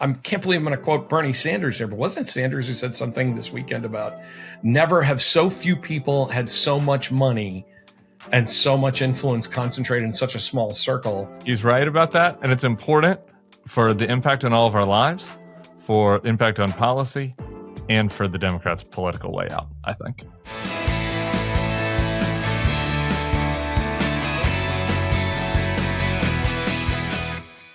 I can't believe I'm going to quote Bernie Sanders here, but wasn't it Sanders who said something this weekend about never have so few people had so much money and so much influence concentrated in such a small circle? He's right about that, and it's important for the impact on all of our lives, for impact on policy, and for the Democrats' political way out, I think.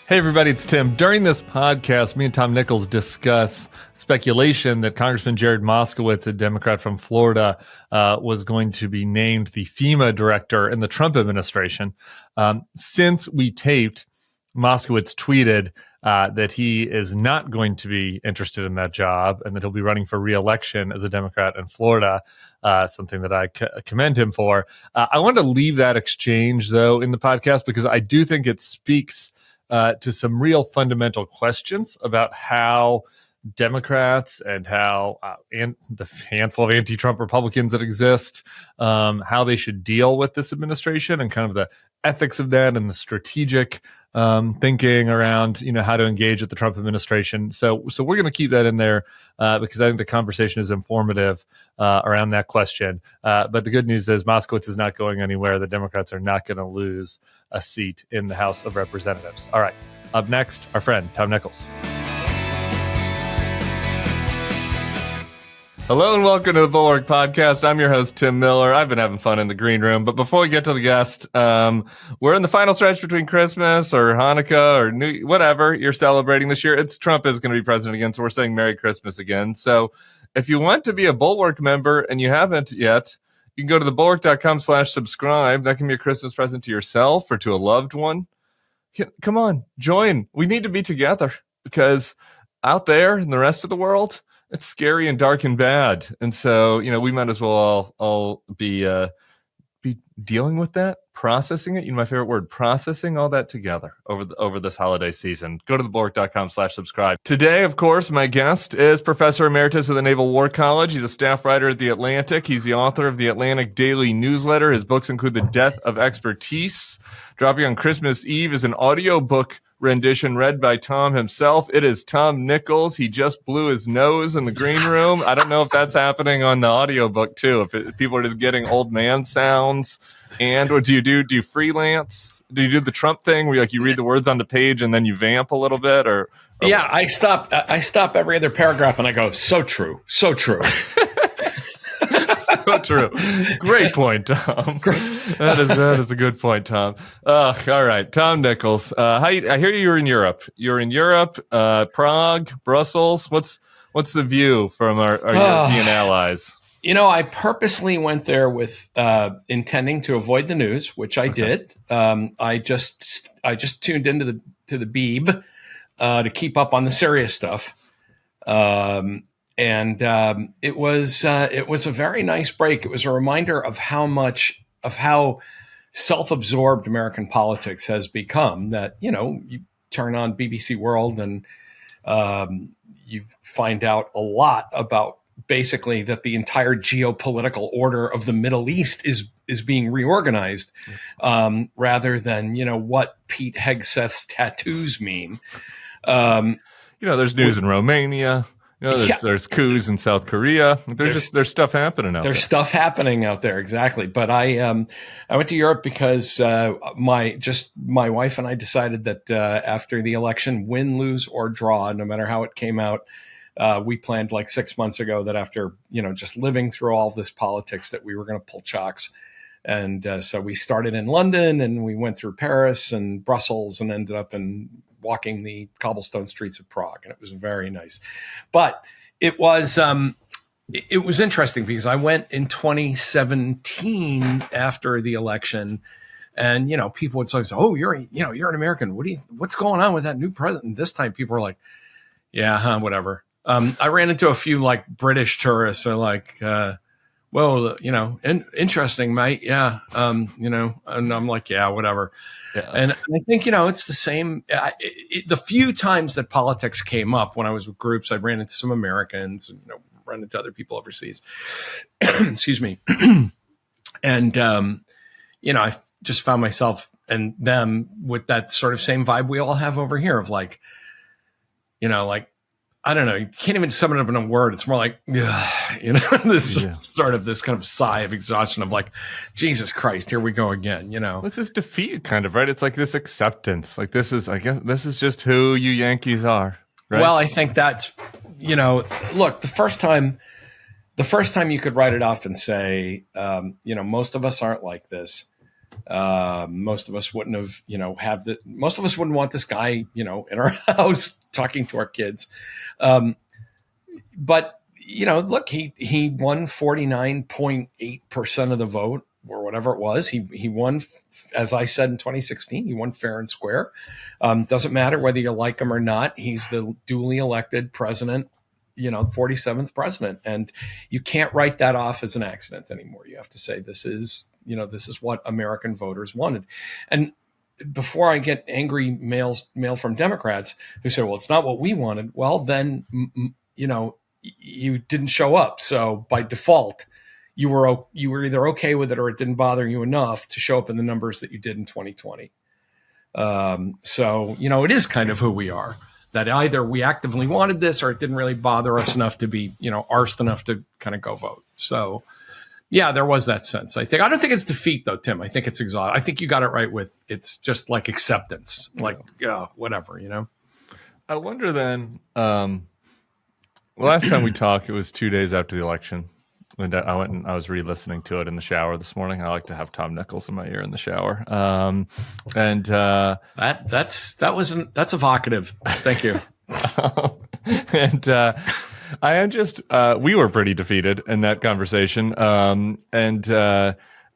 Hey everybody, it's Tim. During this podcast, me and Tom Nichols discuss speculation that Congressman Jared Moskowitz, a Democrat from Florida, was going to be named the FEMA director in the Trump administration. Since we taped, Moskowitz tweeted that he is not going to be interested in that job and that he'll be running for re-election as a Democrat in Florida, something that I commend him for. I wanted to leave that exchange, though, in the podcast because I do think it speaks to some real fundamental questions about how Democrats and how and the handful of anti-Trump Republicans that exist, how they should deal with this administration and kind of the ethics of that and the strategic thinking around, how to engage with the Trump administration. So we're going to keep that in there because I think the conversation is informative around that question. But the good news is Moskowitz is not going anywhere. The Democrats are not going to lose a seat in the House of Representatives. All right. Up next, our friend, Tom Nichols. Hello and welcome to the Bulwark podcast. I'm your host, Tim Miller. I've been having fun in the green room. But before we get to the guest, we're in the final stretch between Christmas or Hanukkah or whatever you're celebrating this year. Trump is going to be president again, so we're saying Merry Christmas again. So if you want to be a Bulwark member and you haven't yet, you can go to thebulwark.com/subscribe. That can be a Christmas present to yourself or to a loved one. Come on, join. We need to be together because out there in the rest of the world, it's scary and dark and bad. And so, we might as well all be dealing with that, processing it. My favorite word, processing all that together over this holiday season. Go to thebulwark.com/subscribe. Today, of course, my guest is Professor Emeritus of the Naval War College. He's a staff writer at The Atlantic. He's the author of the Atlantic Daily Newsletter. His books include The Death of Expertise. Dropping on Christmas Eve is an audiobook rendition read by Tom himself. It is Tom Nichols. He just blew his nose in the green room. I don't know if that's happening on the audiobook too, if people are just getting old man sounds. And what do you do? Do you freelance? Do you do the Trump thing where you read the words on the page and then you vamp a little bit? Or yeah, I stop every other paragraph and I go, so true, so true. So true. Great point, Tom. That is a good point, Tom. All right, Tom Nichols. I hear you're in Europe. You're in Europe, Prague, Brussels. What's the view from our European allies? I purposely went there with intending to avoid the news, which I did. I just tuned into the Beeb to keep up on the serious stuff. And it was a very nice break. It was a reminder of how self-absorbed American politics has become. That you turn on BBC World and you find out a lot about basically that the entire geopolitical order of the Middle East is being reorganized, rather than what Pete Hegseth's tattoos mean. There's news in Romania. There's coups in South Korea. There's stuff happening out there. There's stuff happening out there, exactly. But I went to Europe because my wife and I decided that after the election, win, lose, or draw, no matter how it came out, we planned like 6 months ago that after just living through all this politics that we were going to pull chocks. And so we started in London and we went through Paris and Brussels and ended up in walking the cobblestone streets of Prague, and it was very nice. But it was interesting because I went in 2017 after the election, and people would say, "Oh, you're an American. What's going on with that new president?" And this time, people were like, "Yeah, whatever." I ran into a few like British tourists, so like, "Well, interesting, mate. Yeah, and I'm like, "Yeah, whatever." Yeah. And I think, it's the same. The few times that politics came up when I was with groups, I ran into some Americans and, run into other people overseas. Excuse me. And, I just found myself and them with that sort of same vibe we all have over here of like, like, I don't know, you can't even sum it up in a word. It's more like, this sort of this kind of sigh of exhaustion of like, Jesus Christ, here we go again, This is defeat, kind of, right? It's like this acceptance. Like I guess this is just who you Yankees are, right? Well, I think that's, look, the first time you could write it off and say, most of us aren't like this. Most of us wouldn't have, most of us wouldn't want this guy, in our house talking to our kids. But, look, he won 49.8% of the vote or whatever it was. He won, as I said, in 2016, he won fair and square. Doesn't matter whether you like him or not. He's the duly elected president, 47th president. And you can't write that off as an accident anymore. You have to say, this is what American voters wanted. And before I get angry mail from Democrats who say, well, it's not what we wanted. Well, then, you didn't show up. So by default, you were either okay with it or it didn't bother you enough to show up in the numbers that you did in 2020. So, it is kind of who we are, that either we actively wanted this or it didn't really bother us enough to be, arsed enough to kind of go vote. So, yeah, there was that sense. I don't think it's defeat though, Tim. I think it's exhaustion. I think you got it right with, it's just like acceptance, like, whatever, I wonder then, last time we talked, it was 2 days after the election. And I went and I was re-listening to it in the shower this morning. I like to have Tom Nichols in my ear in the shower. That's evocative. Thank you. I am just, we were pretty defeated in that conversation, and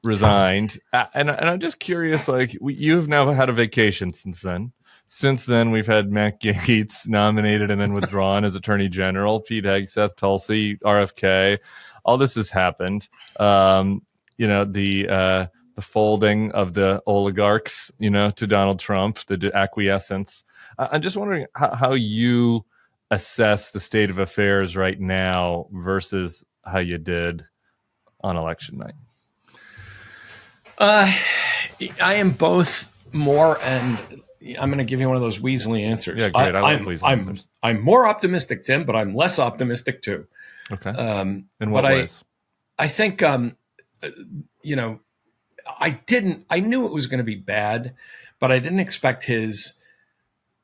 resigned. And I'm just curious, like, you've now had a vacation since then. Since then, we've had Matt Gaetz nominated and then withdrawn as Attorney General, Pete Hegseth, Tulsi, RFK. All this has happened. The folding of the oligarchs, to Donald Trump, the acquiescence. I'm just wondering how you assess the state of affairs right now versus how you did on election night. I am both more, and I'm going to give you one of those Weasley answers. Yeah, great. I like Weasley answers. I'm more optimistic, Tim, but I'm less optimistic too. Okay. In what ways? I think, I knew it was going to be bad, but I didn't expect his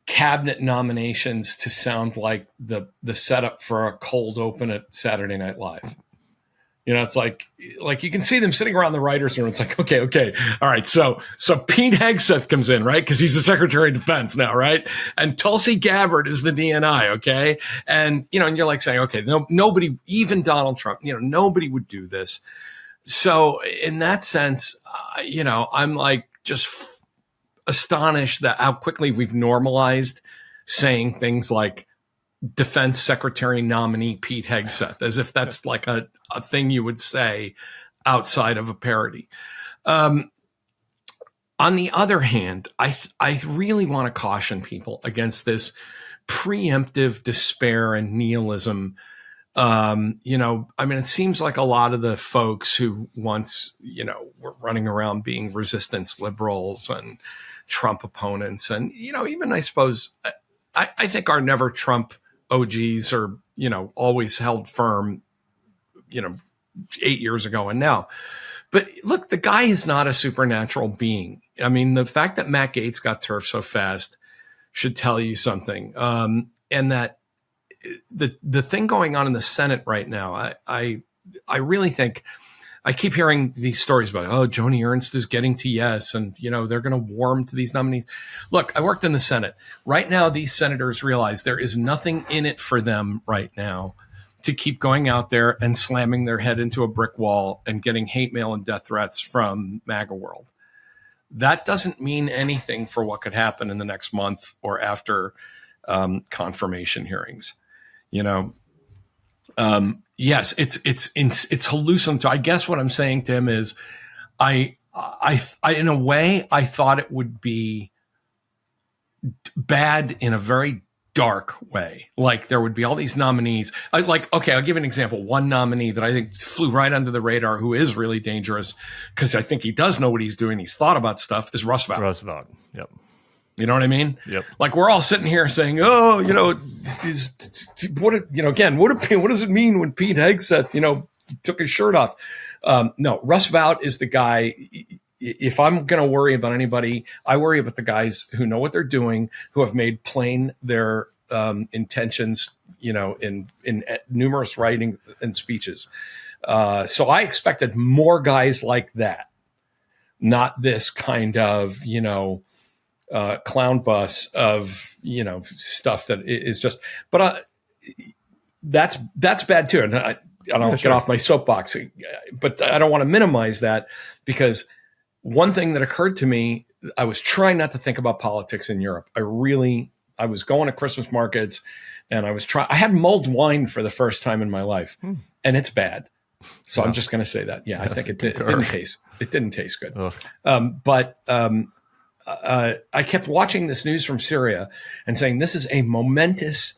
cabinet nominations to sound like the setup for a cold open at Saturday Night Live. It's like you can see them sitting around the writers' room. It's like, okay. All right. So Pete Hegseth comes in, right? Because he's the Secretary of Defense now, right? And Tulsi Gabbard is the DNI. Okay. And, and you're like saying, okay, nobody, even Donald Trump, nobody would do this. So in that sense, I'm like just astonished that how quickly we've normalized saying things like Defense Secretary nominee Pete Hegseth, as if that's like a thing you would say outside of a parody. On the other hand, I really want to caution people against this preemptive despair and nihilism. It seems like a lot of the folks who once, were running around being resistance liberals and Trump opponents, and, even I suppose, I think our never Trump OGs are, always held firm, 8 years ago and now. But look, the guy is not a supernatural being. I mean, the fact that Matt Gaetz got turfed so fast should tell you something. And that the thing going on in the Senate right now, I really think, I keep hearing these stories about, Joni Ernst is getting to yes, and, they're going to warm to these nominees. Look, I worked in the Senate. Right now, these senators realize there is nothing in it for them right now to keep going out there and slamming their head into a brick wall and getting hate mail and death threats from MAGA world. That doesn't mean anything for what could happen in the next month or after confirmation hearings. Yes, it's hallucinatory. I guess what I'm saying, Tim, is I in a way, I thought it would be bad in a very dark way. Like there would be all these nominees. Okay, I'll give an example. One nominee that I think flew right under the radar, who is really dangerous because I think he does know what he's doing. He's thought about stuff, is Roosevelt. Yep. You know what I mean? Yep. Like we're all sitting here saying, "Oh, again, what does it mean when Pete Hegseth, took his shirt off?" No, Russ Vought is the guy. If I'm going to worry about anybody, I worry about the guys who know what they're doing, who have made plain their intentions, in numerous writings and speeches. So I expected more guys like that, not this kind of, clown bus of, stuff that is just, but that's bad too. And I don't get off my soapbox, but I don't want to minimize that, because one thing that occurred to me, I was trying not to think about politics in Europe. I was going to Christmas markets, and I had mulled wine for the first time in my life, and it's bad. So I'm just going to say that. Yeah, I think it didn't taste good. But I kept watching this news from Syria and saying, this is a momentous,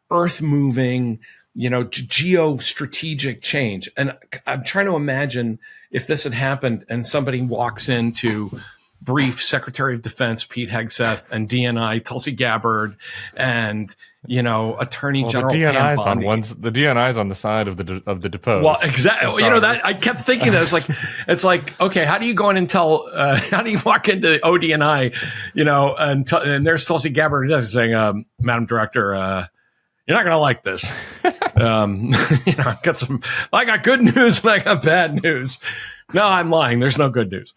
earth-moving, geostrategic change. And I'm trying to imagine if this had happened and somebody walks in to brief Secretary of Defense Pete Hegseth and DNI Tulsi Gabbard and Attorney General Pam Bondi. The DNI's on the side of the deposed. Well, exactly. That I kept thinking that it's like, okay, how do you go in and tell? How do you walk into ODNI, and there's Tulsi Gabbard saying, "Madam Director, you're not going to like this." I got good news and I got bad news. No, I'm lying. There's no good news.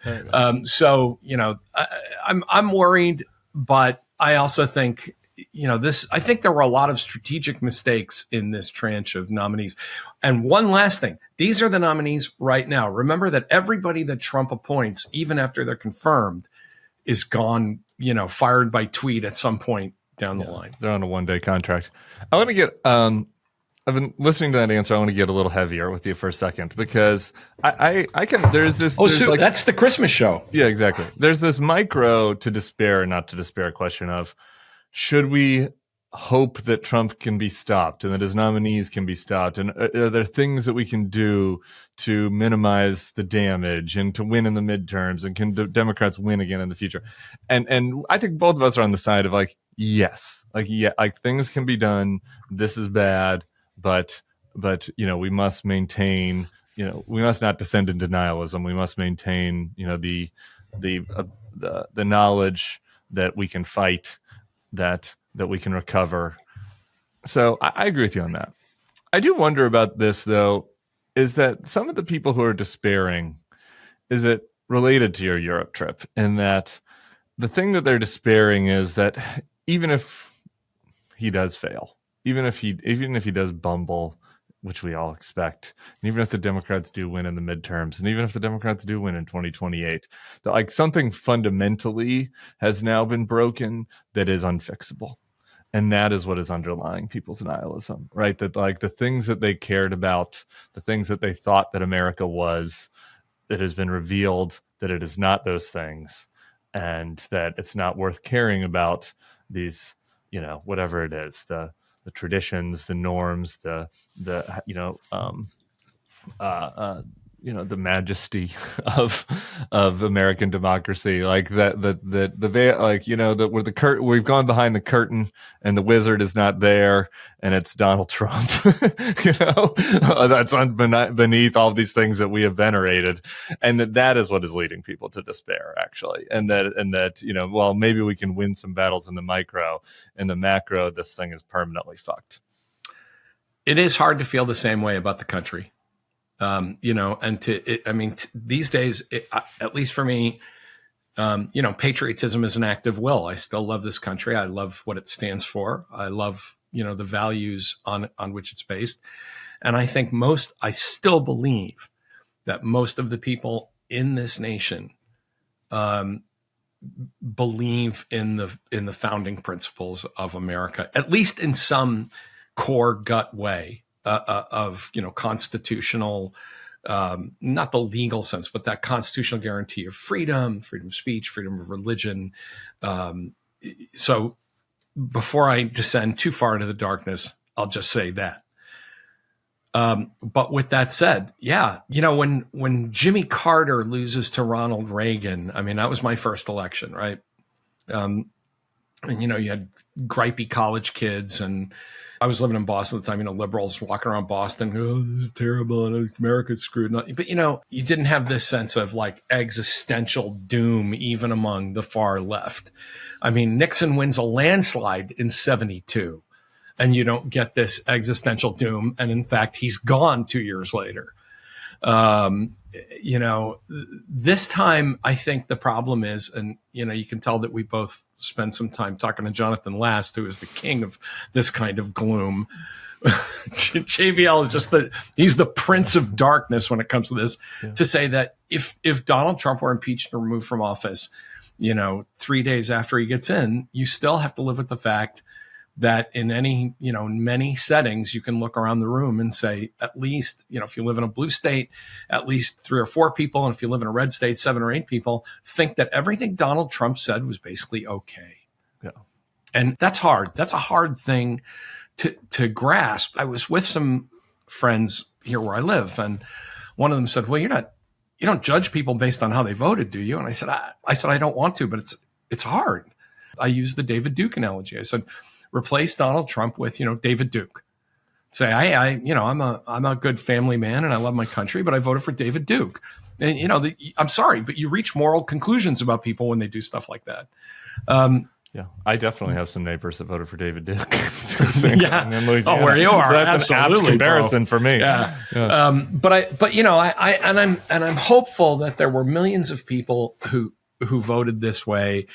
So I'm worried, but I also think, I think there were a lot of strategic mistakes in this tranche of nominees. And one last thing, these are the nominees right now. Remember that everybody that Trump appoints, even after they're confirmed, is gone, fired by tweet at some point down the line. They're on a one-day contract. I want to get, I've been listening to that answer. I want to get a little heavier with you for a second, because there's this. Oh, so that's the Christmas show. Yeah, exactly. There's this micro to despair, not to despair question of, should we hope that Trump can be stopped and that his nominees can be stopped? And are there things that we can do to minimize the damage and to win in the midterms? And can Democrats win again in the future? And I think both of us are on the side of yes, things can be done. This is bad, but we must maintain, we must not descend into denialism. We must maintain, the knowledge that we can fight, that we can recover. So I agree with you on that. I do wonder about this, though, is that some of the people who are despairing, is it related to your Europe trip? In that the thing that they're despairing is that even if he does fail, even if he does bumble, which we all expect, and even if the Democrats do win in the midterms, and even if the Democrats do win in 2028, that something fundamentally has now been broken that is unfixable. And that is what is underlying people's nihilism, right? That the things that they cared about, the things that they thought that America was, it has been revealed that it is not those things, and that it's not worth caring about these, whatever it is, the traditions, the norms, the majesty of American democracy, we've gone behind the curtain and the wizard is not there and it's Donald Trump. That's beneath all these things that we have venerated, and that is what is leading people to despair, actually. And that well, maybe we can win some battles in the micro. In the macro, this thing is permanently fucked. It is hard to feel the same way about the country. These days, at least for me, patriotism is an act of will. I still love this country. I love what it stands for. I love, the values on which it's based. And I think I still believe that most of the people in this nation, believe in the founding principles of America, at least in some core gut way. Of constitutional, not the legal sense, but that constitutional guarantee of freedom of speech, freedom of religion. So before I descend too far into the darkness, I'll just say that. But with that said, yeah, when Jimmy Carter loses to Ronald Reagan, that was my first election, right? And, you had gripey college kids. And I was living in Boston at the time, liberals walking around Boston, oh, this is terrible, and America's screwed. But, you didn't have this sense of like existential doom, even among the far left. I mean, Nixon wins a landslide in 1972, and you don't get this existential doom. And in fact, he's gone 2 years later. This time, I think the problem is, and, you can tell that we both spent some time talking to Jonathan Last, who is the king of this kind of gloom. JVL is he's the prince of darkness when it comes to this, to say that if Donald Trump were impeached and removed from office, 3 days after he gets in, you still have to live with the fact that in many settings, you can look around the room and say, at least, if you live in a blue state, at least 3 or 4 people. And if you live in a red state, 7 or 8 people think that everything Donald Trump said was basically okay. Yeah. And that's hard. That's a hard thing to grasp. I was with some friends here where I live, and one of them said, well, you don't judge people based on how they voted, do you? And I said, I don't want to, but it's hard. I used the David Duke analogy. I said, replace Donald Trump with, David Duke. Say, I'm a good family man and I love my country, but I voted for David Duke. And, I'm sorry, but you reach moral conclusions about people when they do stuff like that. Yeah, I definitely have some neighbors that voted for David Duke. Yeah. In Louisiana. Oh, where you are. So that's absolutely, an apt comparison for me. Yeah. Yeah. I'm hopeful that there were millions of people who voted this way,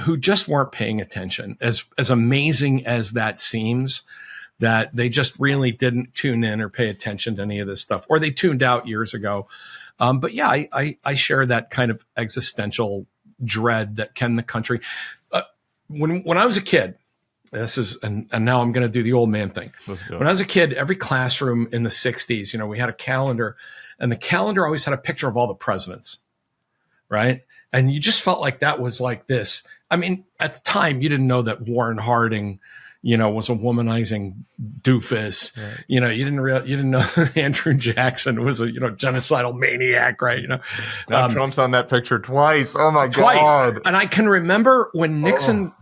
who just weren't paying attention. As amazing as that seems, that they just really didn't tune in or pay attention to any of this stuff, or they tuned out years ago. But yeah, I share that kind of existential dread that can the country. When I was a kid, and now I'm going to do the old man thing. When I was a kid, every classroom in the 60s, we had a calendar, and the calendar always had a picture of all the presidents, right? And you just felt like that was like this. I mean, at the time, you didn't know that Warren Harding, was a womanizing doofus. Right. You didn't know Andrew Jackson was a, genocidal maniac, right? Trump's on that picture twice. Oh my God. And I can remember when Nixon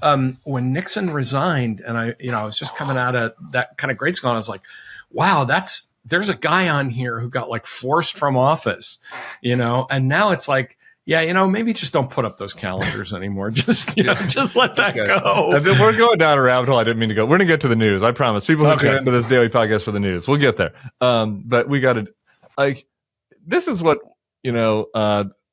resigned, and I was just coming out of that kind of grade school, and I was like, wow, there's a guy on here who got like forced from office, and now it's like, yeah, maybe just don't put up those calendars anymore. Just let that go. We're going down a rabbit hole I didn't mean to go. We're going to get to the news. I promise. People who tune into this daily podcast for the news. We'll get there. But we got to, this is what,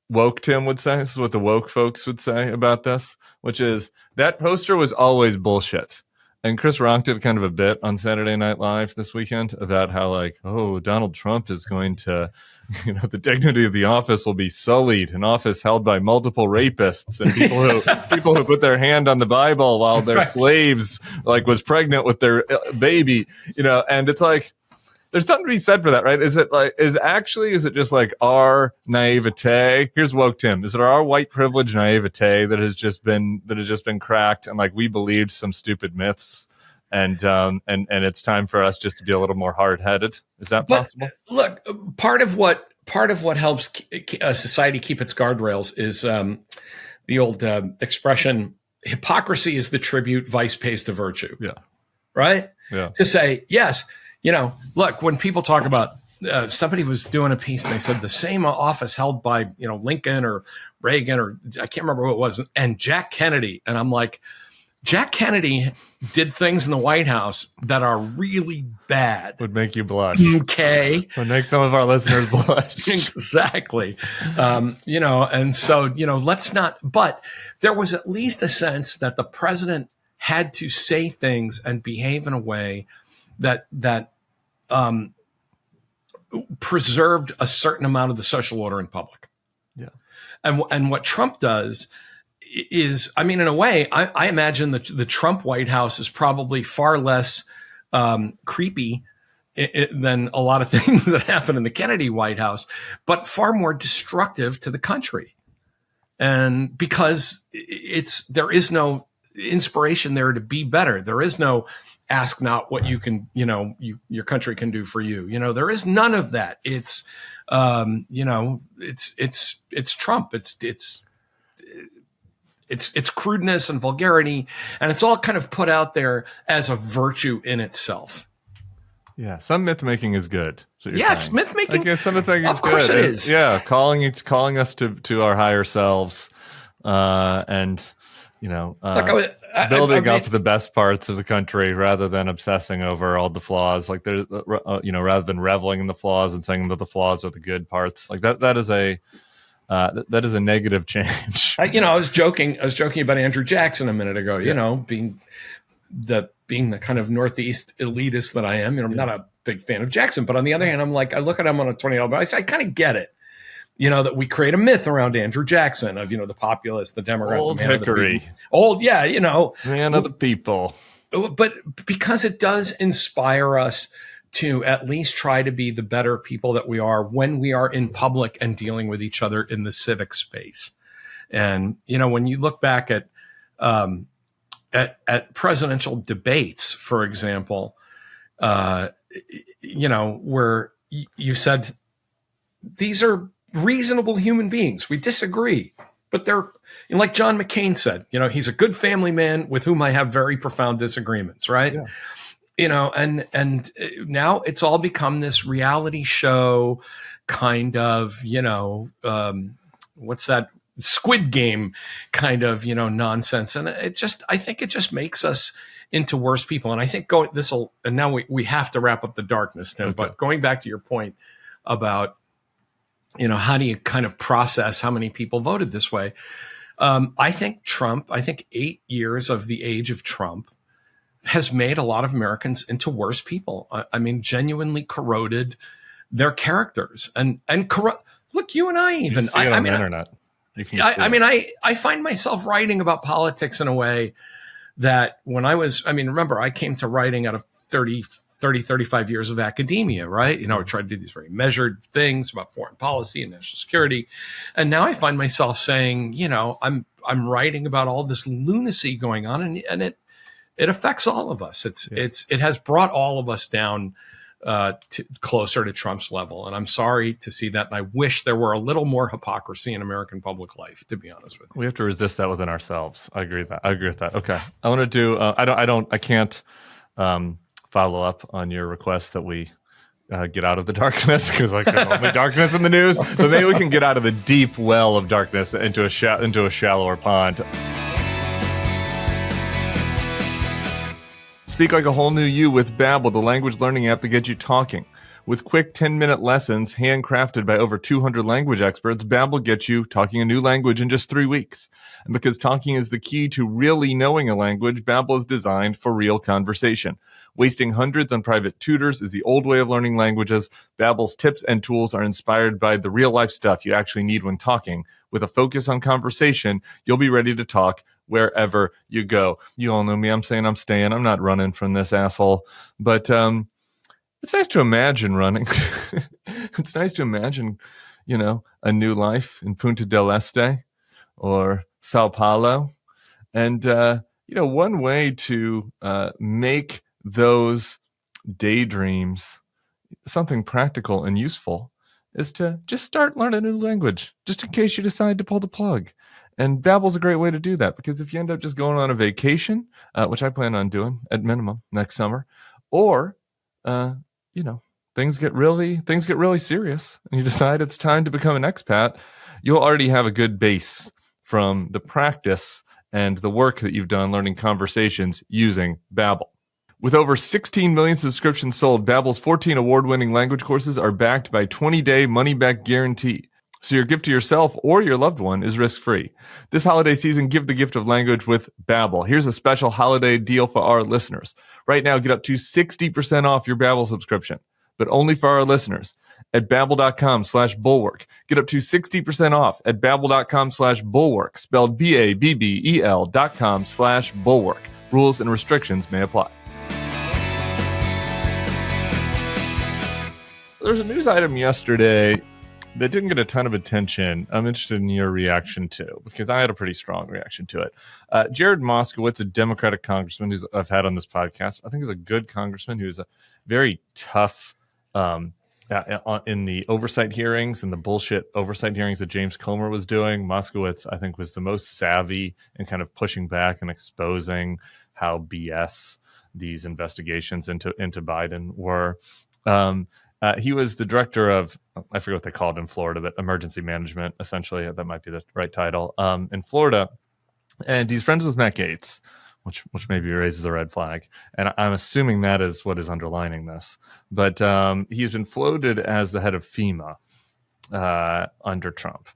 woke Tim would say. This is what the woke folks would say about this, which is that poster was always bullshit. And Chris Rock did kind of a bit on Saturday Night Live this weekend about how Donald Trump is going to, the dignity of the office will be sullied, an office held by multiple rapists and people who put their hand on the Bible while their slaves was pregnant with their baby, and it's like, there's something to be said for that, right? Is it just like our naivete? Here's woke Tim. Is it our white privilege naivete that has just been cracked, and we believed some stupid myths, and it's time for us just to be a little more hard-headed? Is that possible? Look, part of what helps a society keep its guardrails is the old expression: hypocrisy is the tribute vice pays to virtue. Yeah. Right. Yeah. To say yes. Look, when people talk about somebody was doing a piece and they said the same office held by, Lincoln or Reagan, or I can't remember who it was, and Jack Kennedy. And I'm like, Jack Kennedy did things in the White House that are really bad. Would make you blush. Okay. Would make some of our listeners blush. Exactly. And so, let's not, but there was at least a sense that the president had to say things and behave in a way that preserved a certain amount of the social order in public. Yeah. And what Trump does is, in a way, I imagine that the Trump White House is probably far less creepy than a lot of things that happen in the Kennedy White House, but far more destructive to the country. And because there is no inspiration there to be better. There is no ask not what you can, your country can do for you. There is none of that. It's, it's Trump. it's crudeness and vulgarity, and it's all kind of put out there as a virtue in itself. Yeah, some myth making is good. Yes, myth making. Some myth making. Of course, good. it is. Yeah, calling us to our higher selves, and building up the best parts of the country rather than obsessing over all the flaws. Like there's, rather than reveling in the flaws and saying that the flaws are the good parts. Like that is a negative change. I was joking about Andrew Jackson a minute ago. Being the kind of Northeast elitist that I am, I'm not a big fan of Jackson, but on the other hand, I'm like, I look at him on a $20 bill. I kind of get it. That we create a myth around Andrew Jackson of, the populist, the Democrat, old the man hickory, of the old, yeah, man of the people. But because it does inspire us to at least try to be the better people that we are when we are in public and dealing with each other in the civic space. And, when you look back at presidential debates, for example, where you said, these are reasonable human beings. We disagree, but they're, like John McCain said, he's a good family man with whom I have very profound disagreements, right? Yeah. And now it's all become this reality show kind of, what's that? Squid Game kind of, nonsense. And I think it just makes us into worse people. And I think and now we have to wrap up the darkness, Tim, but going back to your point about, how do you kind of process how many people voted this way? I think 8 years of the age of Trump has made a lot of Americans into worse people. I mean, genuinely corroded their characters and look, you and I even, on the internet. I find myself writing about politics in a way that when remember, I came to writing out of 35 years of academia, right? I tried to do these very measured things about foreign policy and national security. And now I find myself saying, I'm writing about all this lunacy going on, and it affects all of us. It has brought all of us down closer to Trump's level. And I'm sorry to see that. And I wish there were a little more hypocrisy in American public life, to be honest with you. We have to resist that within ourselves. I agree with that. Okay. I want to do, I can't follow up on your request that we get out of the darkness, because there's only darkness in the news, but maybe we can get out of the deep well of darkness into a shallower pond. Speak like a whole new you with Babbel, the language learning app that gets you talking. With quick 10-minute lessons handcrafted by over 200 language experts, Babbel gets you talking a new language in just 3 weeks. And because talking is the key to really knowing a language, Babbel is designed for real conversation. Wasting hundreds on private tutors is the old way of learning languages. Babbel's tips and tools are inspired by the real-life stuff you actually need when talking. With a focus on conversation, you'll be ready to talk wherever you go. You all know me. I'm saying I'm staying. I'm not running from this asshole. But it's nice to imagine running. It's nice to imagine, a new life in Punta del Este or Sao Paulo. And, one way to make those daydreams something practical and useful is to just start learning a new language, just in case you decide to pull the plug. And Babbel's a great way to do that, because if you end up just going on a vacation, which I plan on doing at minimum next summer, or things get really serious and you decide it's time to become an expat, you'll already have a good base from the practice and the work that you've done learning conversations using Babbel. With over 16 million subscriptions sold, Babbel's 14 award-winning language courses are backed by 20-day money-back guarantee. So your gift to yourself or your loved one is risk-free. This holiday season, give the gift of language with Babbel. Here's a special holiday deal for our listeners. Right now, get up to 60% off your Babbel subscription, but only for our listeners. At Babbel.com/Bulwark. Get up to 60% off at Babbel.com/Bulwark, spelled Babbel.com/Bulwark. Rules and restrictions may apply. There's a news item yesterday that didn't get a ton of attention. I'm interested in your reaction to, because I had a pretty strong reaction to it. Jared Moskowitz, a Democratic congressman who I've had on this podcast, I think is a good congressman who's a very tough in the oversight hearings and the bullshit oversight hearings that James Comer was doing, Moskowitz, I think, was the most savvy in kind of pushing back and exposing how BS these investigations into Biden were. He was the director of, I forget what they called it in Florida, but emergency management, essentially. That might be the right title, in Florida. And he's friends with Matt Gaetz, which maybe raises a red flag. And I'm assuming that is what is underlining this. But he's been floated as the head of FEMA under Trump.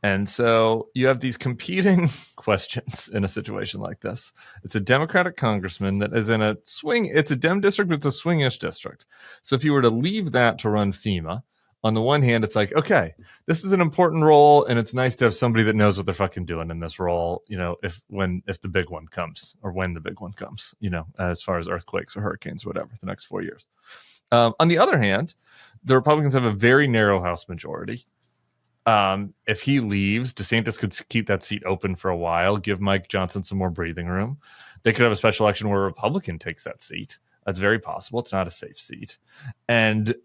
And so you have these competing questions in a situation like this. It's a Democratic congressman that is in a swing. It's a Dem district, but it's a swing-ish district. So if you were to leave that to run FEMA, on the one hand, it's like, okay, this is an important role, and it's nice to have somebody that knows what they're fucking doing in this role, if the big one comes, or when the big one comes, as far as earthquakes or hurricanes, or whatever, the next 4 years. On the other hand, the Republicans have a very narrow House majority. If he leaves, DeSantis could keep that seat open for a while, give Mike Johnson some more breathing room. They could have a special election where a Republican takes that seat. That's very possible. It's not a safe seat. And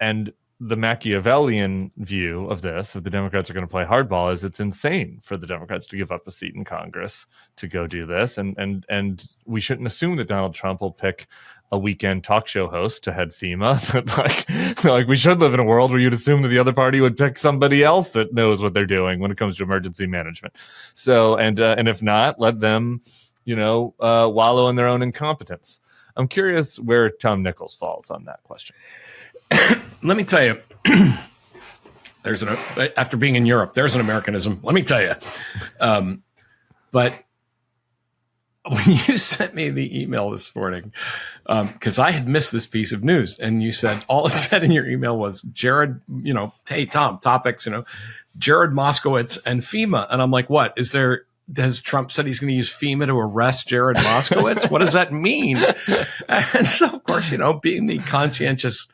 the Machiavellian view of this, if the Democrats are going to play hardball, is it's insane for the Democrats to give up a seat in Congress to go do this. And we shouldn't assume that Donald Trump will pick a weekend talk show host to head FEMA. like we should live in a world where you'd assume that the other party would pick somebody else that knows what they're doing when it comes to emergency management. So, and if not, let them, wallow in their own incompetence. I'm curious where Tom Nichols falls on that question. Let me tell you, after being in Europe, there's an Americanism. Let me tell you. But when you sent me the email this morning, because I had missed this piece of news, and you said, all it said in your email was Jared, hey, Tom, topics, Jared Moskowitz and FEMA. And I'm like, what? Has Trump said he's going to use FEMA to arrest Jared Moskowitz? What does that mean? And so, of course, being the conscientious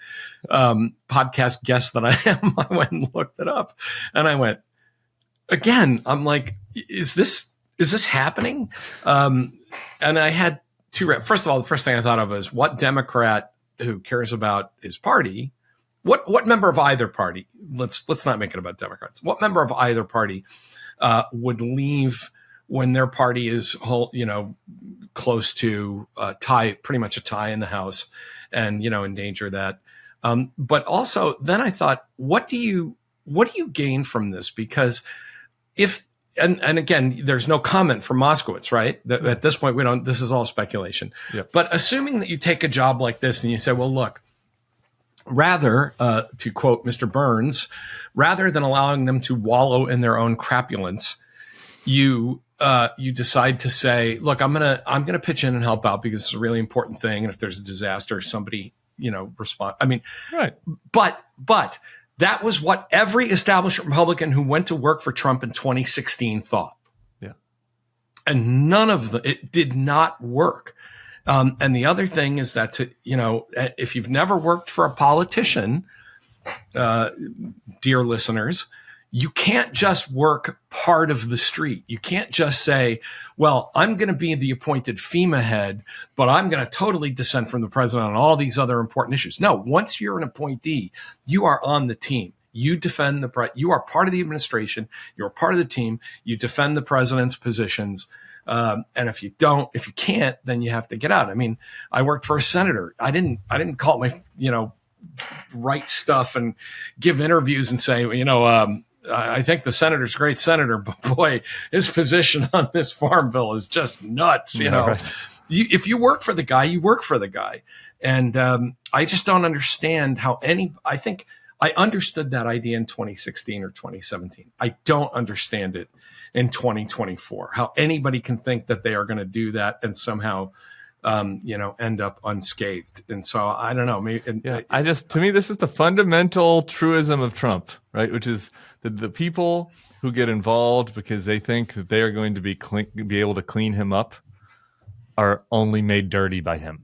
podcast guest that I am, I went and looked it up, and I went, again, I'm like, is this happening? And I had two. First of all, the first thing I thought of was, what Democrat who cares about his party, what member of either party, let's not make it about Democrats, what member of either party would leave when their party is close to pretty much a tie in the House, and endanger that. But also, then I thought, what do you gain from this? Because and again, there's no comment from Moskowitz, right? At this point, this is all speculation. Yep. But assuming that you take a job like this and you say, well, look, rather, to quote Mr. Burns, rather than allowing them to wallow in their own crapulence, you decide to say, look, I'm gonna pitch in and help out because it's a really important thing, and if there's a disaster, somebody respond. I mean, right. But that was what every established Republican who went to work for Trump in 2016 thought. Yeah, and none of it did not work. And the other thing is that if you've never worked for a politician, dear listeners, you can't just work part of the street. You can't just say, well, I'm going to be the appointed FEMA head, but I'm going to totally dissent from the president on all these other important issues. No, once you're an appointee, you are on the team. You defend you are part of the administration. You're part of the team. You defend the president's positions. And if you can't, then you have to get out. I mean, I worked for a senator. I didn't call it my, write stuff and give interviews and say, I think the senator's a great senator, but boy, his position on this farm bill is just nuts. Right. If you work for the guy, you work for the guy. And I just don't understand how I think I understood that idea in 2016 or 2017. I don't understand it in 2024, how anybody can think that they are going to do that and somehow end up unscathed. And so I don't know. Maybe, to me, this is the fundamental truism of Trump, right? Which is the people who get involved because they think that they are going to be able to clean him up are only made dirty by him,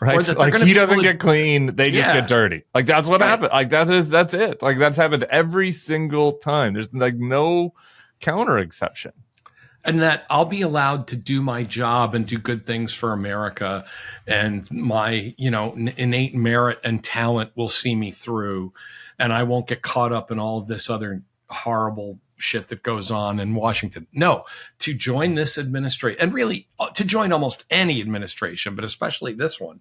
right? Like he doesn't get clean, they just get dirty. Like that's what happened. Like that's it. Like that's happened every single time. There's like no counter exception. and that I'll be allowed to do my job and do good things for America, and my, innate merit and talent will see me through, and I won't get caught up in all of this other horrible shit that goes on in Washington. No, to join this administration, and really to join almost any administration, but especially this one,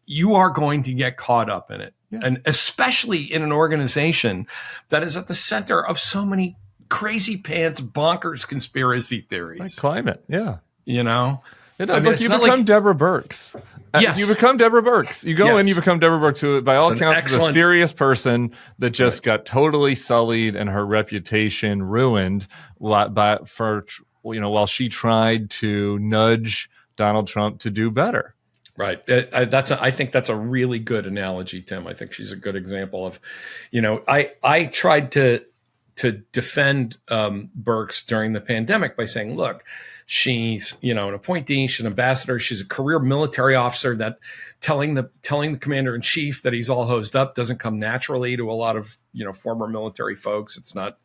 you are going to get caught up in it. Yeah. And especially in an organization that is at the center of so many crazy pants, bonkers conspiracy theories. Like climate, yeah. Look, you become Deborah Birx. Yes. You become Deborah Birx. You go and you become Deborah Birx, who, by all accounts, is a serious person that just got totally sullied and her reputation ruined while she tried to nudge Donald Trump to do better. Right. I think that's a really good analogy, Tim. I think she's a good example of, I tried to defend Birx during the pandemic by saying, look, she's, an appointee, she's an ambassador, she's a career military officer, that telling the commander in chief that he's all hosed up doesn't come naturally to a lot of, former military folks. It's not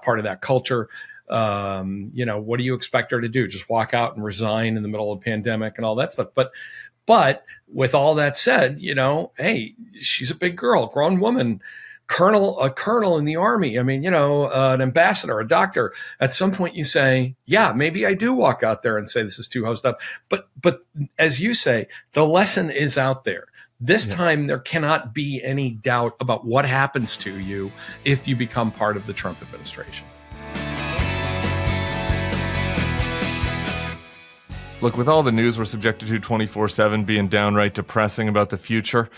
part of that culture. What do you expect her to do? Just walk out and resign in the middle of a pandemic and all that stuff. But with all that said, hey, she's a big girl, grown woman, a colonel in the army. I mean, an ambassador, a doctor. At some point you say, yeah, maybe I do walk out there and say this is too hosed up. But as you say, the lesson is out there. This time there cannot be any doubt about what happens to you if you become part of the Trump administration. Look, with all the news we're subjected to 24/7 being downright depressing about the future,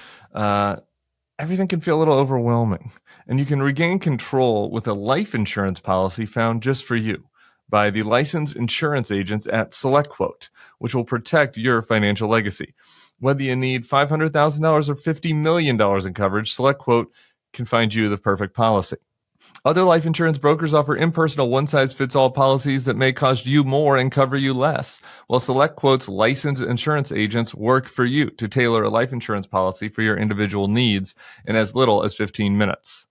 everything can feel a little overwhelming. And you can regain control with a life insurance policy found just for you by the licensed insurance agents at SelectQuote, which will protect your financial legacy. Whether you need $500,000 or $50 million in coverage, SelectQuote can find you the perfect policy. Other life insurance brokers offer impersonal one-size-fits-all policies that may cost you more and cover you less, while SelectQuote's licensed insurance agents work for you to tailor a life insurance policy for your individual needs in as little as 15 minutes.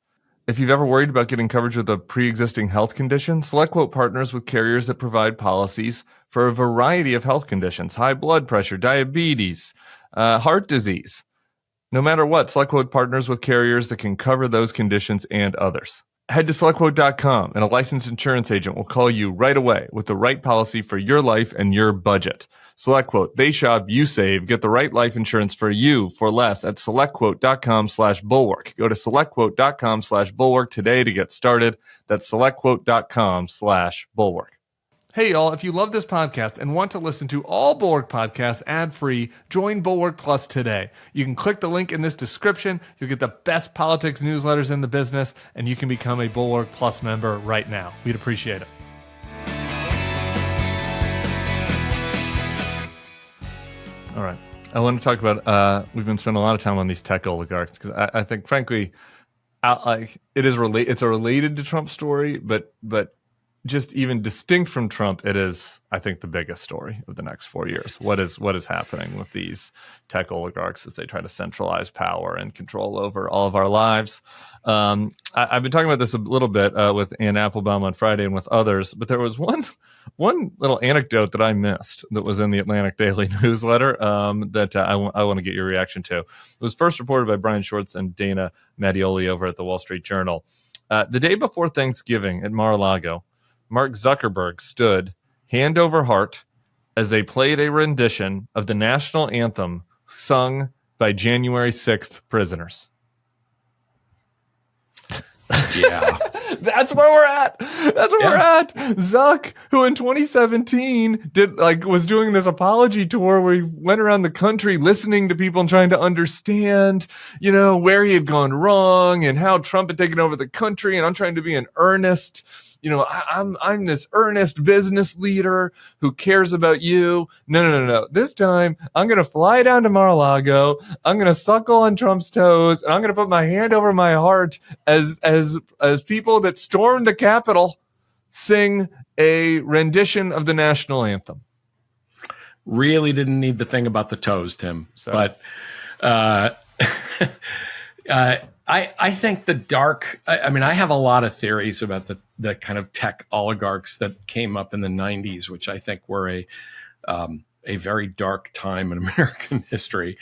If you've ever worried about getting coverage with a pre-existing health condition, SelectQuote partners with carriers that provide policies for a variety of health conditions: high blood pressure, diabetes, heart disease. No matter what, SelectQuote partners with carriers that can cover those conditions and others. Head to SelectQuote.com and a licensed insurance agent will call you right away with the right policy for your life and your budget. SelectQuote, they shop, you save. Get the right life insurance for you for less at SelectQuote.com/Bulwark. Go to SelectQuote.com/Bulwark today to get started. That's SelectQuote.com/Bulwark. Hey, y'all, if you love this podcast and want to listen to all Bulwark podcasts ad-free, join Bulwark Plus today. You can click the link in this description. You'll get the best politics newsletters in the business, and you can become a Bulwark Plus member right now. We'd appreciate it. All right. I want to talk about, we've been spending a lot of time on these tech oligarchs, because I think, frankly, it's a related to Trump story, but just even distinct from Trump, it is, I think, the biggest story of the next 4 years. What is happening with these tech oligarchs as they try to centralize power and control over all of our lives? I've been talking about this a little bit with Ann Applebaum on Friday and with others, but there was one little anecdote that I missed that was in the Atlantic Daily newsletter that I want to get your reaction to. It was first reported by Brian Schwartz and Dana Mattioli over at the Wall Street Journal. The day before Thanksgiving at Mar-a-Lago, Mark Zuckerberg stood hand over heart as they played a rendition of the national anthem sung by January 6th prisoners. Yeah. That's where we're at. We're at. Zuck, who in 2017 was doing this apology tour where he went around the country listening to people and trying to understand, where he had gone wrong and how Trump had taken over the country. And I'm trying to be an earnest, I'm this earnest business leader who cares about you. No. This time I'm going to fly down to Mar-a-Lago. I'm going to suckle on Trump's toes, and I'm going to put my hand over my heart as people that stormed the Capitol sing a rendition of the national anthem. Really didn't need the thing about the toes, Tim. Sorry. But I think the dark, I mean, I have a lot of theories about the kind of tech oligarchs that came up in the 90s, which I think were a very dark time in American history.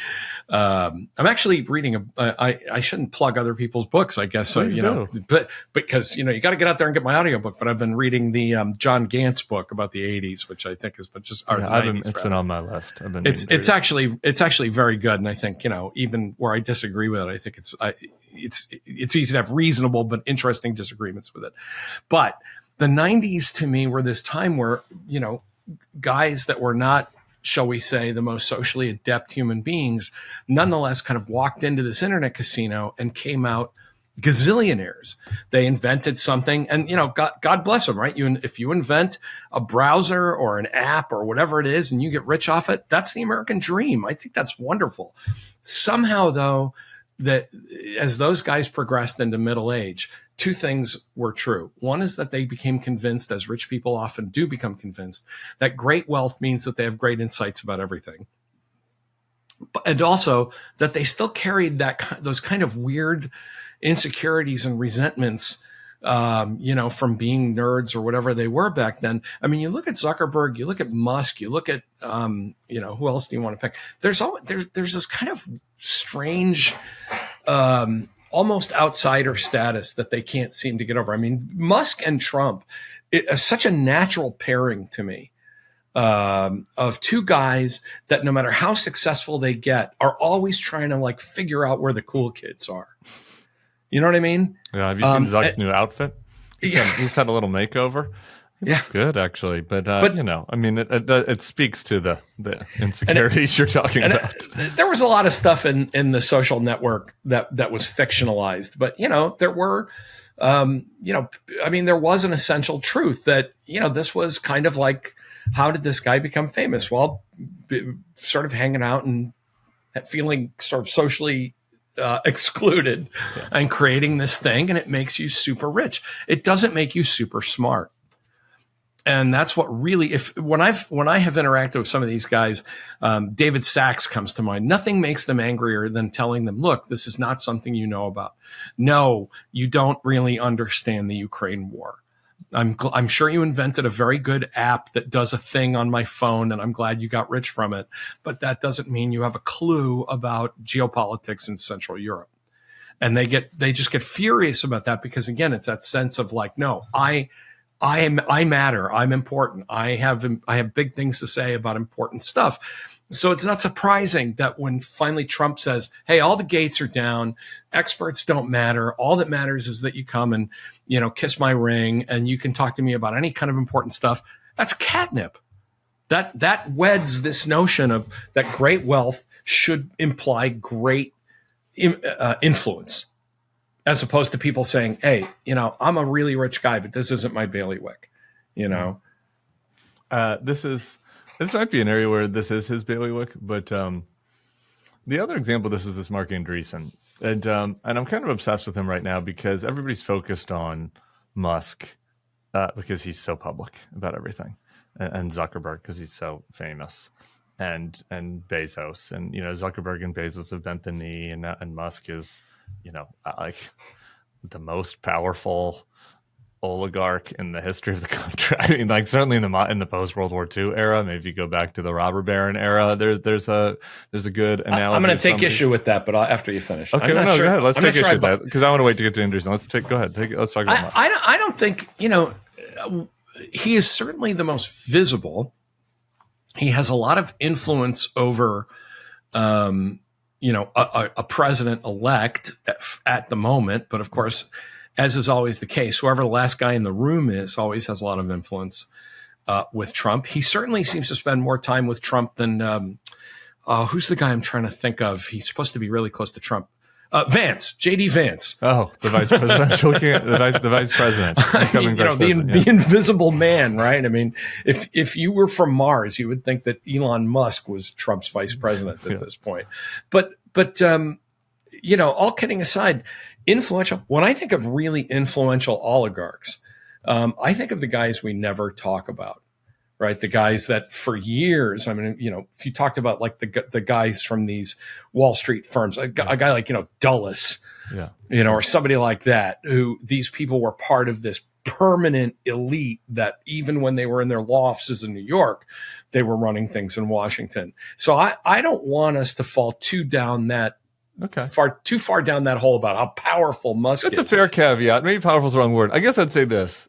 I'm actually reading I shouldn't plug other people's books, I guess. So, but because, you got to get out there and get my audiobook, but I've been reading the John Ganz book about the 80s, which I think has been just, it's been on my list. It's actually very good. And I think, even where I disagree with it, I think it's easy to have reasonable, but interesting disagreements with it. But the 90s to me were this time where, guys that were not, shall we say, the most socially adept human beings, nonetheless kind of walked into this internet casino and came out gazillionaires. They invented something, and God bless them, right? If you invent a browser or an app or whatever it is, and you get rich off it, that's the American dream. I think that's wonderful. Somehow, though, that as those guys progressed into middle age, two things were true. One is that they became convinced, as rich people often do become convinced, that great wealth means that they have great insights about everything. And also that they still carried those kind of weird insecurities and resentments, from being nerds or whatever they were back then. I mean, you look at Zuckerberg, you look at Musk, you look at, who else do you want to pick? There's this kind of strange, almost outsider status that they can't seem to get over. I mean, Musk and Trump is such a natural pairing to me, of two guys that no matter how successful they get are always trying to figure out where the cool kids are. You know what I mean? Yeah. Have you seen Zuck's new outfit? He's had a little makeover. It's good, actually. But I mean, it speaks to the insecurities you're talking about. There was a lot of stuff in the social network that was fictionalized, but there were, there was an essential truth that this was kind of like, how did this guy become famous? Well, sort of hanging out and feeling sort of socially excluded and creating this thing, and it makes you super rich. It doesn't make you super smart. And that's what really, when I have interacted with some of these guys, David Sachs comes to mind. Nothing makes them angrier than telling them, look, this is not something you know about. No, you don't really understand the Ukraine war. I'm sure you invented a very good app that does a thing on my phone, and I'm glad you got rich from it. But that doesn't mean you have a clue about geopolitics in Central Europe. And they just get furious about that because, again, it's that sense of no, I matter. I'm important. I have big things to say about important stuff. So it's not surprising that when finally Trump says, hey, all the gates are down, experts don't matter. All that matters is that you come and, kiss my ring and you can talk to me about any kind of important stuff. That's catnip. That weds this notion of that great wealth should imply great influence, as opposed to people saying, hey, I'm a really rich guy, but this isn't my bailiwick, This might be an area where this is his bailiwick, but the other example of this is this Mark Andreessen. And I'm kind of obsessed with him right now because everybody's focused on Musk because he's so public about everything, and Zuckerberg because he's so famous, and Bezos. And, Zuckerberg and Bezos have bent the knee, and Musk is, like the most powerful oligarch in the history of the country. I mean, certainly in the post World War II era. Maybe if you go back to the robber baron era, there's a good analogy. I'm going to take issue with that, but after you finish, okay, go ahead. Let's take issue with that because I want to wait to get to Anderson. Go ahead. Let's talk about. I don't think he is certainly the most visible. He has a lot of influence over, a president elect at the moment, but of course, as is always the case, whoever the last guy in the room is always has a lot of influence with Trump. He certainly seems to spend more time with Trump than who's the guy I'm trying to think of? He's supposed to be really close to Trump. Vance, J.D. Vance. Oh, the vice presidential the vice president. The invisible man, right? I mean, if you were from Mars, you would think that Elon Musk was Trump's vice president at this point. But all kidding aside, influential. When I think of really influential oligarchs, I think of the guys we never talk about, right? The guys that for years, I mean, if you talked about like the guys from these Wall Street firms, a guy like, Dulles, or somebody like that, who these people were part of this permanent elite that even when they were in their law offices in New York, they were running things in Washington. So I don't want us to fall too down that too far down that hole about how powerful Musk is. That's a fair caveat. Maybe powerful is the wrong word. I guess I'd say this.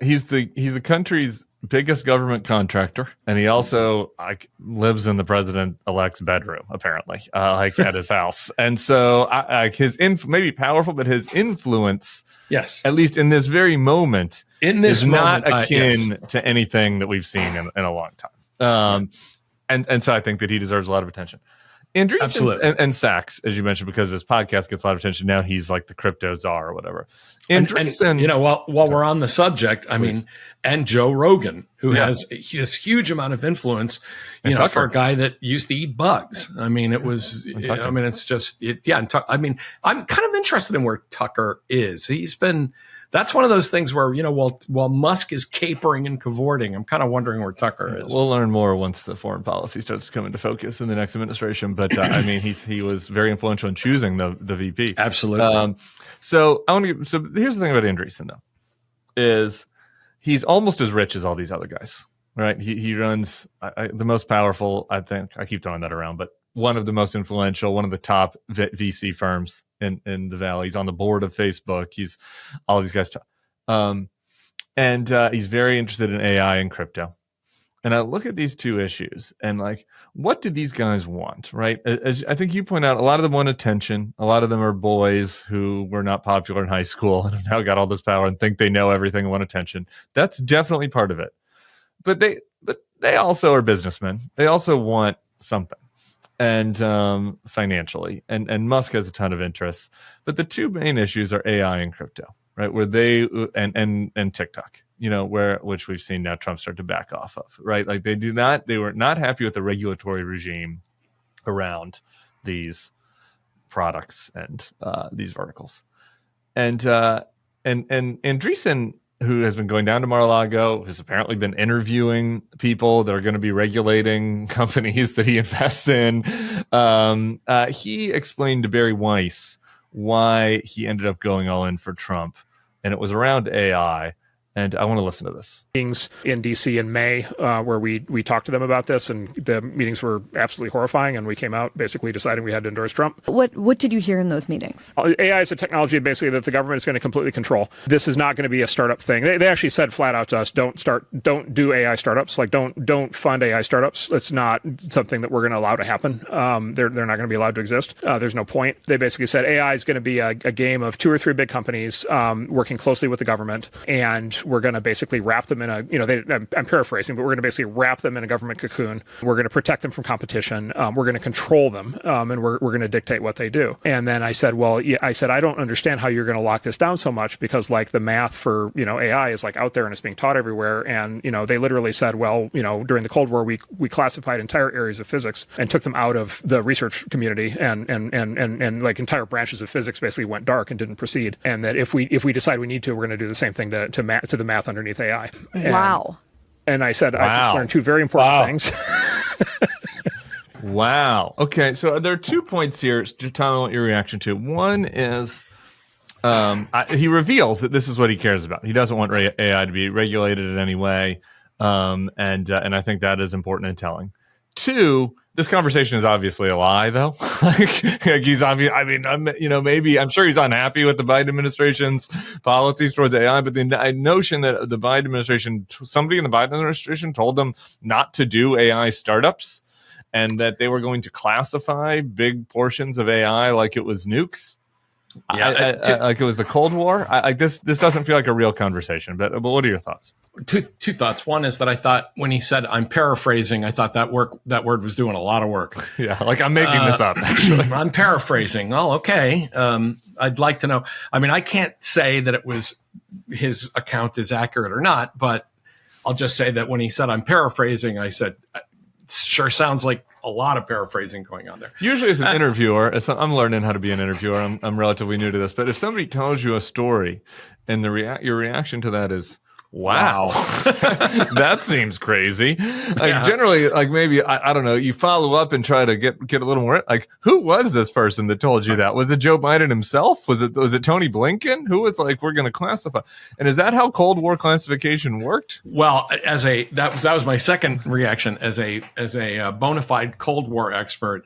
He's the country's biggest government contractor, and he also lives in the president-elect's bedroom, apparently, at his house. And so his maybe powerful, but his influence, yes, at least in this very moment, is not akin yes. to anything that we've seen in a long time. And so I think that he deserves a lot of attention. Andreessen and Sachs, as you mentioned, because of his podcast, gets a lot of attention. Now he's like the crypto czar or whatever. And while we're on the subject, I mean, and Joe Rogan, who has this huge amount of influence, for a guy that used to eat bugs. I mean, it's just, I mean, I'm kind of interested in where Tucker is. That's one of those things where, while Musk is capering and cavorting, I'm kind of wondering where Tucker is. We'll learn more once the foreign policy starts to come into focus in the next administration. But I mean, he was very influential in choosing the VP. Absolutely. So here's the thing about Andreessen, though, is he's almost as rich as all these other guys, right? He runs the most powerful, I think, I keep throwing that around, but one of the most influential, one of the top VC firms in the Valley. He's on the board of Facebook. He's all these guys. And he's very interested in AI and crypto. And I look at these two issues and what do these guys want, right? As I think you point out, a lot of them want attention. A lot of them are boys who were not popular in high school and have now got all this power and think they know everything and want attention. That's definitely part of it. But they also are businessmen. They also want something. And financially, and Musk has a ton of interests, but the two main issues are AI and crypto, right? Where they and TikTok, which we've seen now Trump start to back off of, right? Like they were not happy with the regulatory regime around these products and these verticals, and Andreessen, who has been going down to Mar-a-Lago, has apparently been interviewing people that are going to be regulating companies that he invests in. He explained to Barry Weiss why he ended up going all in for Trump, and it was around AI. And I want to listen to this. Meetings in D.C. in May where we talked to them about this, and the meetings were absolutely horrifying, and we came out basically deciding we had to endorse Trump. What did you hear in those meetings? AI is a technology basically that the government is going to completely control. This is not going to be a startup thing. They actually said flat out to us, don't do AI startups. Don't fund AI startups. It's not something that we're going to allow to happen. They're not going to be allowed to exist. There's no point. They basically said AI is going to be a game of 2 or 3 big companies working closely with the government, and we're going to basically wrap them in I'm paraphrasing, but we're going to basically wrap them in a government cocoon. We're going to protect them from competition. We're going to control them, and we're going to dictate what they do. And then I said, I don't understand how you're going to lock this down so much, because the math for, AI is out there and it's being taught everywhere. And, they literally said, during the Cold War, we classified entire areas of physics and took them out of the research community, and entire branches of physics basically went dark and didn't proceed. And that if we decide we need to, we're going to do the same thing to the math underneath AI. Wow. And I said, I just learned 2 very important things. Wow. Okay. So there are 2 points here. Just tell me what your reaction to. One is he reveals that this is what he cares about. He doesn't want AI to be regulated in any way. And I think that is important and telling. 2, this conversation is obviously a lie, though. He's obvious. I mean, maybe I'm sure he's unhappy with the Biden administration's policies towards AI, but the notion that the Biden administration, somebody in the Biden administration, told them not to do AI startups, and that they were going to classify big portions of AI like it was nukes. Like it was the Cold War. This doesn't feel like a real conversation. But what are your thoughts? Two thoughts. One is that I thought when he said I'm paraphrasing, I thought that word was doing a lot of work. Yeah, like I'm making this up. Actually, I'm paraphrasing. Oh, okay. I'd like to know. I mean, I can't say that it was his account is accurate or not, but I'll just say that when he said I'm paraphrasing, I said, sure sounds like a lot of paraphrasing going on there. Usually as an interviewer, I'm learning how to be an interviewer. I'm relatively new to this, but if somebody tells you a story and your reaction to that is, Wow. That seems crazy. Like generally, like maybe, I don't know, you follow up and try to get a little more, like, who was this person that told you that? Was it Joe Biden himself? Was it Tony Blinken? Who was like, we're going to classify? And is that how Cold War classification worked? Well, that was my second reaction as a bona fide Cold War expert.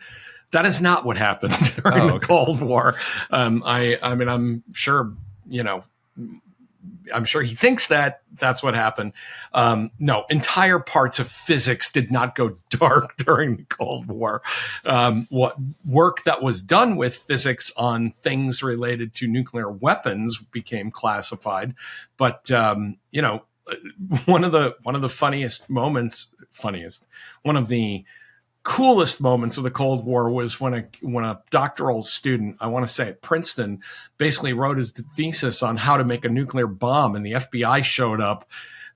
That is not what happened during the Cold War. I mean, I'm sure, I'm sure he thinks that's what happened. No, entire parts of physics did not go dark during the Cold War. What work that was done with physics on things related to nuclear weapons became classified. But one of the coolest moments of the Cold War was when a doctoral student, I want to say at Princeton, basically wrote his thesis on how to make a nuclear bomb, and the FBI showed up,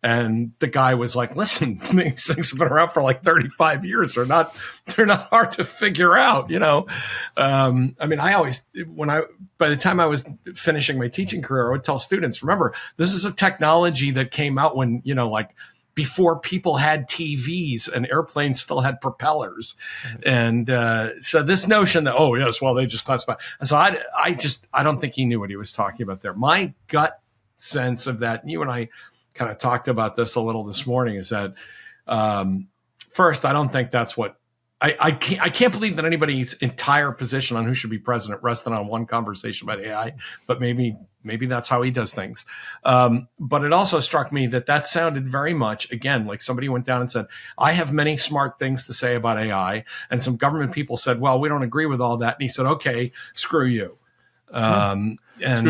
and the guy was like, "Listen, these things have been around for like 35 years. They're not hard to figure out." I mean, by the time I was finishing my teaching career, I would tell students, remember, this is a technology that came out when before people had TVs and airplanes still had propellers. And so this notion that, they just classify. And so I don't think he knew what he was talking about there. My gut sense of that, and you and I kind of talked about this a little this morning, is that first, I don't think that's what, I can't believe that anybody's entire position on who should be president rested on one conversation about AI, but maybe that's how he does things. But it also struck me that sounded very much, again, like somebody went down and said, I have many smart things to say about AI. And some government people said, well, we don't agree with all that. And he said, okay, screw you. Screw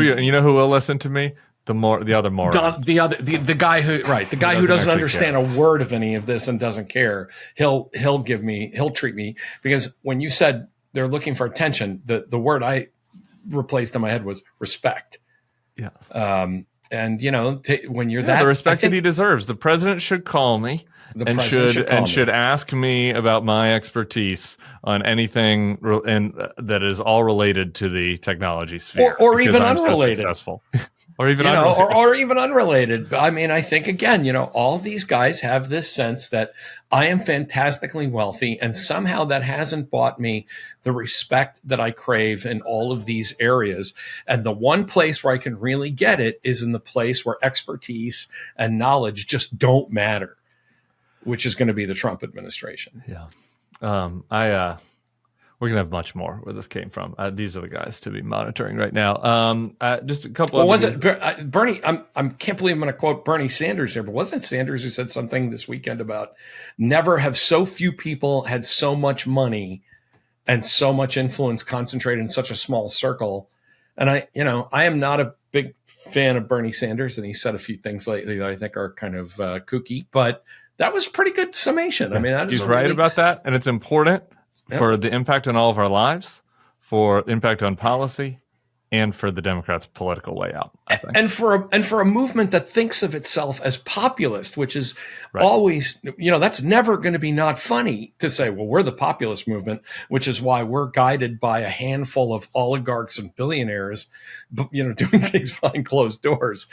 you. And you know who will listen to me? The other moron. The guy who doesn't understand a word of any of this and doesn't care. He'll treat me, because when you said they're looking for attention, the word I replaced in my head was respect. Yeah. And when you're the respect that he deserves, the president should call me should ask me about my expertise on anything that is all related to the technology sphere, or even unrelated, or even unrelated. or even unrelated. I mean, I think again, all these guys have this sense that I am fantastically wealthy, and somehow that hasn't bought me the respect that I crave in all of these areas. And the one place where I can really get it is in the place where expertise and knowledge just don't matter, which is going to be the Trump administration. Yeah. We're going to have much more where this came from. These are the guys to be monitoring right now. Just a couple of... was it Bernie? I can't believe I'm going to quote Bernie Sanders here, but wasn't it Sanders who said something this weekend about never have so few people had so much money and so much influence concentrated in such a small circle? And I am not a big fan of Bernie Sanders, and he said a few things lately that I think are kind of kooky, but that was a pretty good summation. I mean, he's right about that, and it's important for the impact on all of our lives, for impact on policy, and for the Democrats' political way out, I think. And for a movement that thinks of itself as populist, which is always, that's never going to be not funny to say, well, we're the populist movement, which is why we're guided by a handful of oligarchs and billionaires, doing things behind closed doors.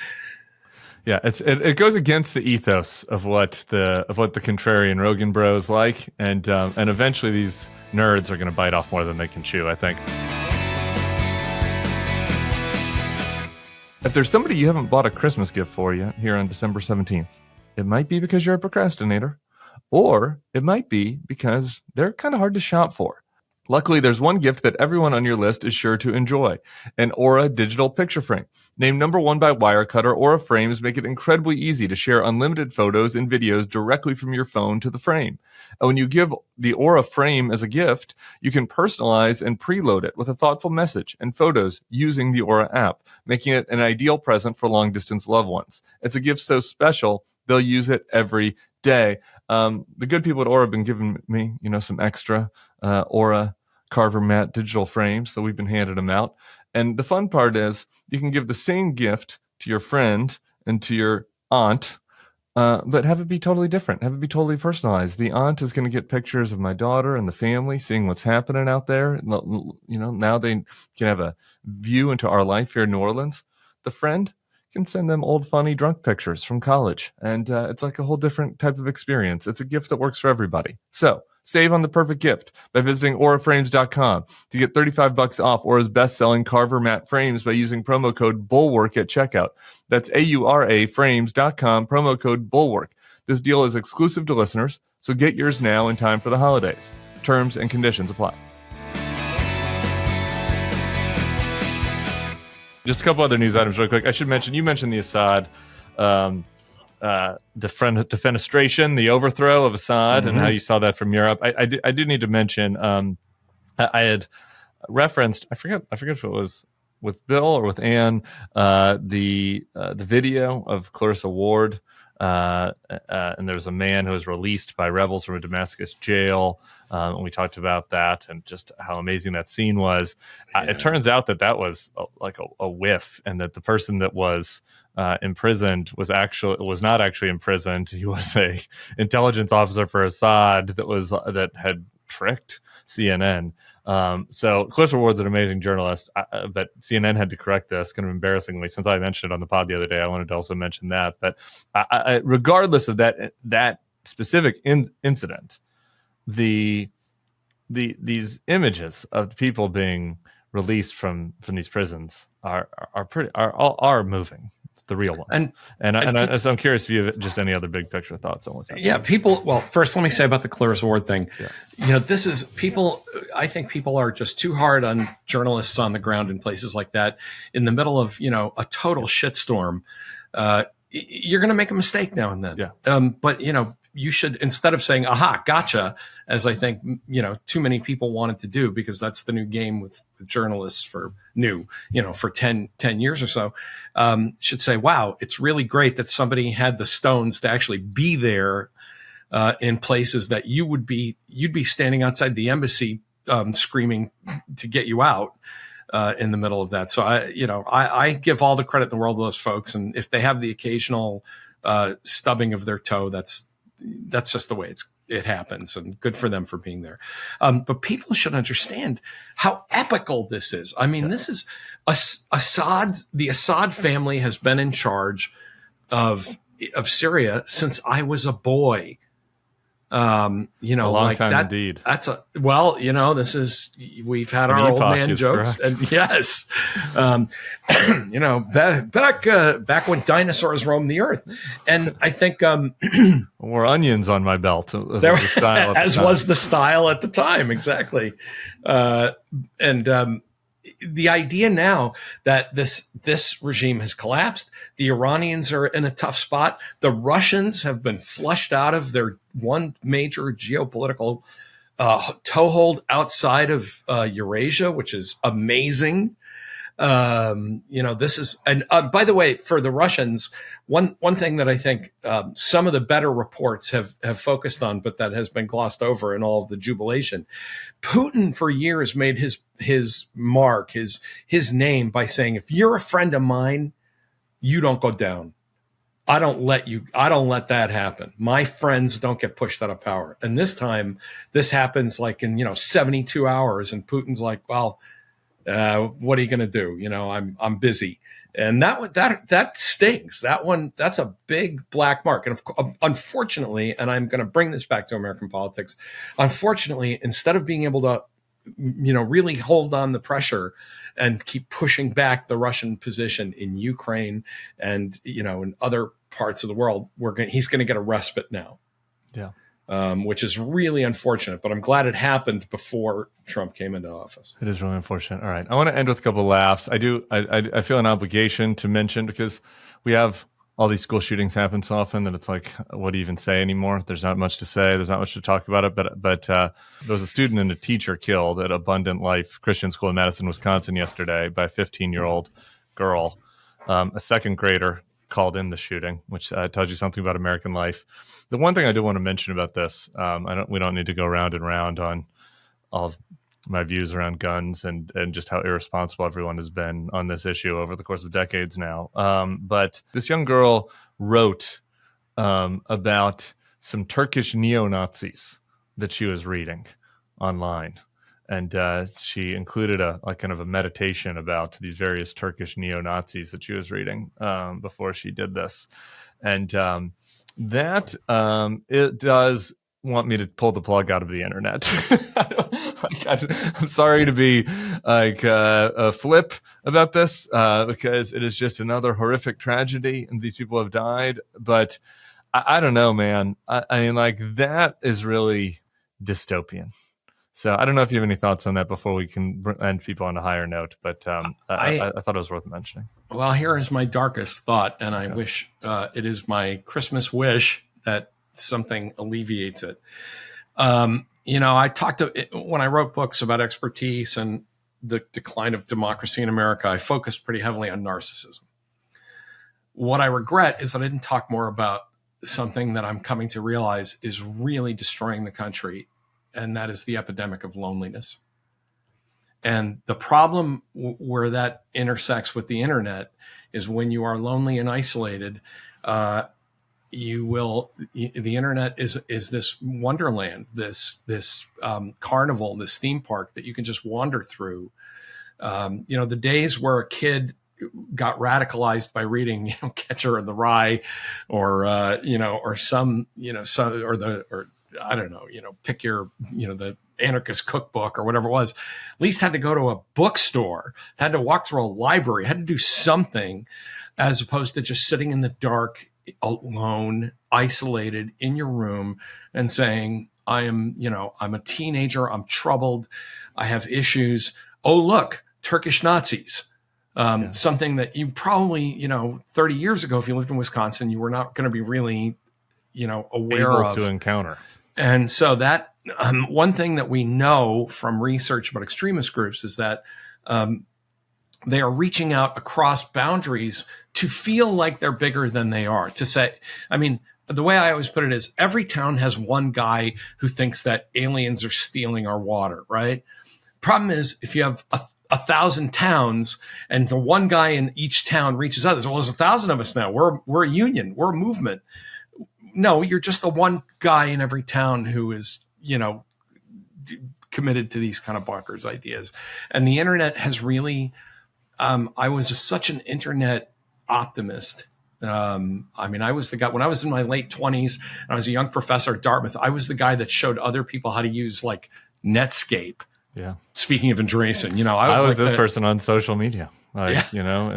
Yeah, it goes against the ethos of what the contrarian Rogan bros like, and eventually these nerds are going to bite off more than they can chew, I think. If there's somebody you haven't bought a Christmas gift for yet here on December 17th, it might be because you're a procrastinator, or it might be because they're kind of hard to shop for. Luckily, there's one gift that everyone on your list is sure to enjoy: an Aura digital picture frame. Named #1 by Wirecutter, Aura frames make it incredibly easy to share unlimited photos and videos directly from your phone to the frame. And when you give the Aura frame as a gift, you can personalize and preload it with a thoughtful message and photos using the Aura app, making it an ideal present for long-distance loved ones. It's a gift so special, they'll use it every day. The good people at Aura have been giving me, some extra Aura Carver Matte digital frames, so we've been handing them out. And the fun part is you can give the same gift to your friend and to your aunt, but have it be totally different, have it be totally personalized. The aunt is going to get pictures of my daughter and the family, seeing what's happening out there. Now they can have a view into our life here in New Orleans. The friend you can send them old, funny, drunk pictures from college. And it's like a whole different type of experience. It's a gift that works for everybody. So save on the perfect gift by visiting auraframes.com to get $35 off Aura's best-selling Carver matte frames by using promo code BULWARK at checkout. That's auraframes.com, promo code BULWARK. This deal is exclusive to listeners, so get yours now in time for the holidays. Terms and conditions apply. Just a couple other news items really quick. I should mention, you mentioned the Assad defenestration, the overthrow of Assad, and how you saw that from Europe. I do need to mention, I had referenced, I forget if it was with Bill or with Anne, the video of Clarissa Ward, and there's a man who was released by rebels from a Damascus jail, and we talked about that and just how amazing that scene was. It turns out that was a whiff, and that the person that was imprisoned was not actually imprisoned. He was a intelligence officer for Assad that had tricked CNN. So Clarissa Ward's an amazing journalist, but CNN had to correct this kind of embarrassingly. Since I mentioned it on the pod the other day, I wanted to also mention that. But regardless of that specific incident, these images of people being released from these prisons are moving. It's the real ones. So I'm curious if you have just any other big picture thoughts on what's happening. Yeah, people. Well, first, let me say about the Clarissa Ward thing. Yeah. This is people. I think people are just too hard on journalists on the ground in places like that. In the middle of a total shitstorm, you're going to make a mistake now and then. Yeah. But you should, instead of saying "aha, gotcha," as I think too many people wanted to do, because that's the new game with journalists for 10 years or so, should say, wow, it's really great that somebody had the stones to actually be there in places that you'd be standing outside the embassy screaming to get you out in the middle of that. So I give all the credit in the world to those folks, and if they have the occasional stubbing of their toe, that's just the way it happens, and good for them for being there. But people should understand how epical this is. I mean, this is Assad. The Assad family has been in charge of Syria since I was a boy. A long time that, indeed. This is, we've had our old man jokes, and yes, back when dinosaurs roamed the earth, and I think or onions on my belt was the style was the style at the time, exactly, and the idea now that this regime has collapsed, the Iranians are in a tough spot. The Russians have been flushed out of their one major geopolitical toehold outside of Eurasia, which is amazing. This is, and by the way, for the Russians, one thing that I think some of the better reports have focused on, but that has been glossed over in all of the jubilation. Putin for years made his mark, his name by saying, if you're a friend of mine, you don't go down. I don't let that happen. My friends don't get pushed out of power. And this time this happens like in, 72 hours. And Putin's like, well, what are you going to do? I'm busy. And that stings. That's a big black mark. And unfortunately, and I'm going to bring this back to American politics. Unfortunately, instead of being able to, really hold on the pressure and keep pushing back the Russian position in Ukraine and, in other parts of the world, he's going to get a respite now. Yeah. Which is really unfortunate, but I'm glad it happened before Trump came into office. It is really unfortunate. All right. I want to end with a couple of laughs. I feel an obligation to mention, because we have all these school shootings happen so often that it's like, what do you even say anymore? There's not much to say. There's not much to talk about it. But there was a student and a teacher killed at Abundant Life Christian School in Madison, Wisconsin yesterday by a 15-year-old girl. A second grader called in the shooting, which tells you something about American life. The one thing I do want to mention about this, we don't need to go round and round on all of my views around guns and just how irresponsible everyone has been on this issue over the course of decades now. But this young girl wrote about some Turkish neo-Nazis that she was reading online. and she included a kind of a meditation about these various Turkish neo-Nazis that she was reading before she did this, and that it does want me to pull the plug out of the internet. I'm sorry to be a flip about this because it is just another horrific tragedy and these people have died. But I don't know, man. I mean, like, that is really dystopian. So I don't know if you have any thoughts on that before we can end people on a higher note. But I thought it was worth mentioning. Well, here is my darkest thought, and I wish it is my Christmas wish that something alleviates it. I talked when I wrote books about expertise and the decline of democracy in America, I focused pretty heavily on narcissism. What I regret is that I didn't talk more about something that I'm coming to realize is really destroying the country, and that is the epidemic of loneliness. And the problem where that intersects with the internet is when you are lonely and isolated, the internet is this wonderland, this carnival, this theme park that you can just wander through. The days where a kid got radicalized by reading, Catcher in the Rye, or pick your, the anarchist cookbook or whatever it was, at least had to go to a bookstore, had to walk through a library, had to do something, as opposed to just sitting in the dark, alone, isolated in your room and saying, I'm a teenager, I'm troubled, I have issues. Oh, look, Turkish Nazis. Something that you probably, 30 years ago, if you lived in Wisconsin, you were not going to be really, aware able of to encounter. And so that one thing that we know from research about extremist groups is that they are reaching out across boundaries to feel like they're bigger than they are. To say, the way I always put it is every town has one guy who thinks that aliens are stealing our water, right? Problem is, if you have 1,000 towns and the one guy in each town reaches others, well, there's 1,000 of us now. We're a union. We're a movement. No, you're just the one guy in every town who is, committed to these kind of bonkers ideas. And the internet has really, I was such an internet optimist. I was the guy, when I was in my late 20s, and I was a young professor at Dartmouth, I was the guy that showed other people how to use like Netscape. Yeah. Speaking of Andreessen, I was this person on social media, in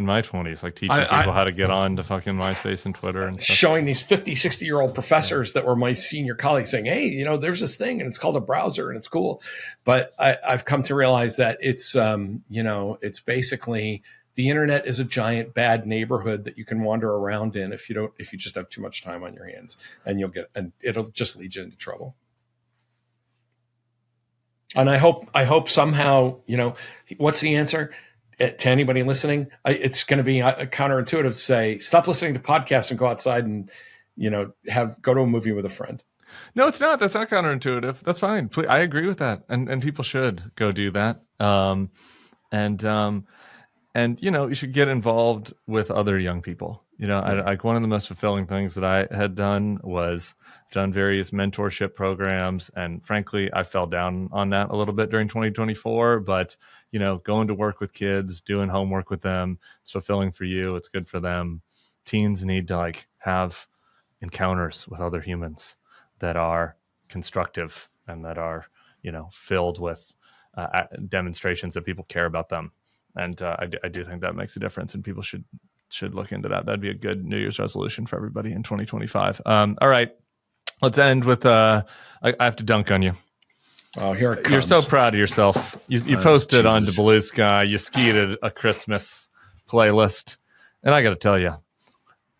my 20s, like teaching people how to get on to fucking MySpace and Twitter and stuff. Showing these 50, 60-year-old professors that were my senior colleagues saying, hey, there's this thing and it's called a browser and it's cool. But I've come to realize that it's, it's basically the internet is a giant bad neighborhood that you can wander around in if you just have too much time on your hands, and it'll just lead you into trouble. And I hope somehow, what's the answer to anybody listening? It's going to be counterintuitive to say, stop listening to podcasts and go outside and, go to a movie with a friend. No, it's not. That's not counterintuitive. That's fine. Please, I agree with that. And people should go do that. And you should get involved with other young people. One of the most fulfilling things that I had done was done various mentorship programs. And frankly, I fell down on that a little bit during 2024. But, going to work with kids, doing homework with them, it's fulfilling for you. It's good for them. Teens need to have encounters with other humans that are constructive and that are, filled with demonstrations that people care about them. And I do think that makes a difference, and people should look into that. That'd be a good New Year's resolution for everybody in 2025. All right, let's end with I have to dunk on you. Oh, here it comes. You're so proud of yourself. You posted on the Blue Sky. You skied a Christmas playlist, and I got to tell you,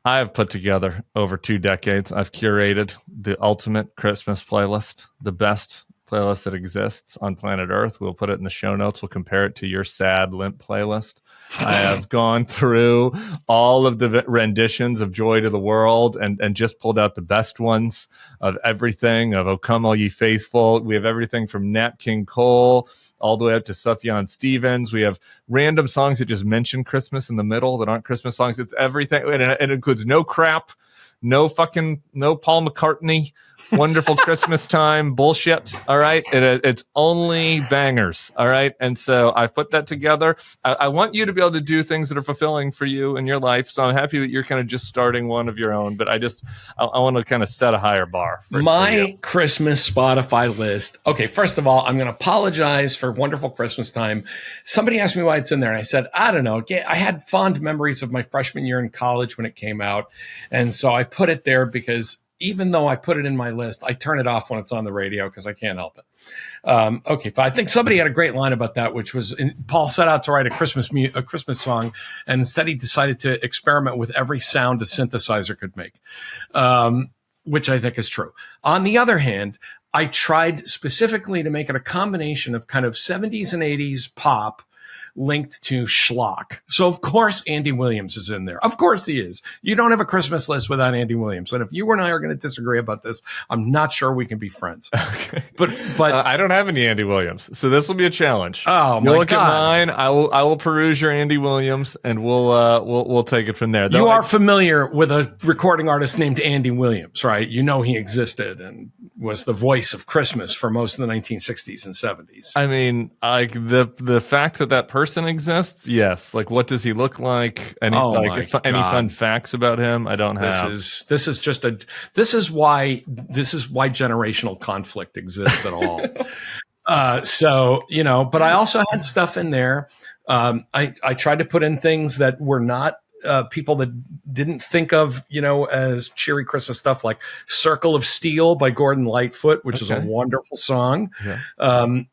I have put together over 2 decades. I've curated the ultimate Christmas playlist, the best playlist that exists on planet Earth. We'll put it in the show notes. We'll compare it to your sad limp playlist. I have gone through all of the renditions of Joy to the World and just pulled out the best ones of everything, of O Come All Ye Faithful. We have everything from Nat King Cole all the way up to Sufjan Stevens. We have random songs that just mention Christmas in the middle that aren't Christmas songs. It's everything. And it includes No Crap, No Paul McCartney, wonderful Christmas time bullshit. All right. It's only bangers. All right. And so I put that together. I want you to be able to do things that are fulfilling for you in your life. So I'm happy that you're kind of just starting one of your own, but I want to kind of set a higher bar for my Christmas Spotify list. Okay. First of all, I'm going to apologize for Wonderful Christmas Time. Somebody asked me why it's in there. And I said, I don't know. I had fond memories of my freshman year in college when it came out. And so I put it there because even though I put it in my list, I turn it off when it's on the radio because I can't help it. Okay, I think somebody had a great line about that, which was Paul set out to write a Christmas song, and instead he decided to experiment with every sound a synthesizer could make, which I think is true. On the other hand, I tried specifically to make it a combination of kind of 70s and 80s pop linked to schlock. So, of course, Andy Williams is in there. Of course he is. You don't have a Christmas list without Andy Williams. And if you and I are going to disagree about this, I'm not sure we can be friends. Okay. But I don't have any Andy Williams, so this will be a challenge. Oh, my God. Look at mine. I will peruse your Andy Williams, and we'll take it from there. You are familiar with a recording artist named Andy Williams, right? You know he existed and was the voice of Christmas for most of the 1960s and 70s. I mean, like the fact that person exists, yes. Like, what does he look like? Any fun facts about him? I don't have. This is why generational conflict exists at all. But I also had stuff in there. I tried to put in things that were not people that didn't think of, as cheery Christmas stuff, like Circle of Steel by Gordon Lightfoot, which is a wonderful song. Yeah.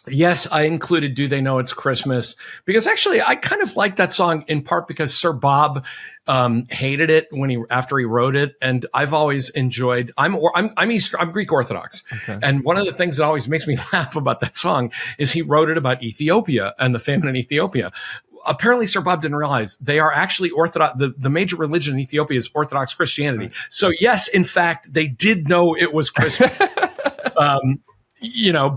Yes, I included Do They Know It's Christmas? Because actually I kind of like that song in part because Sir Bob hated it after he wrote it, and I've always enjoyed. I'm Greek Orthodox, okay. And one of the things that always makes me laugh about that song is he wrote it about Ethiopia and the famine in Ethiopia. Apparently, Sir Bob didn't realize they are actually Orthodox. The major religion in Ethiopia is Orthodox Christianity. Right. So yes, in fact, they did know it was Christmas.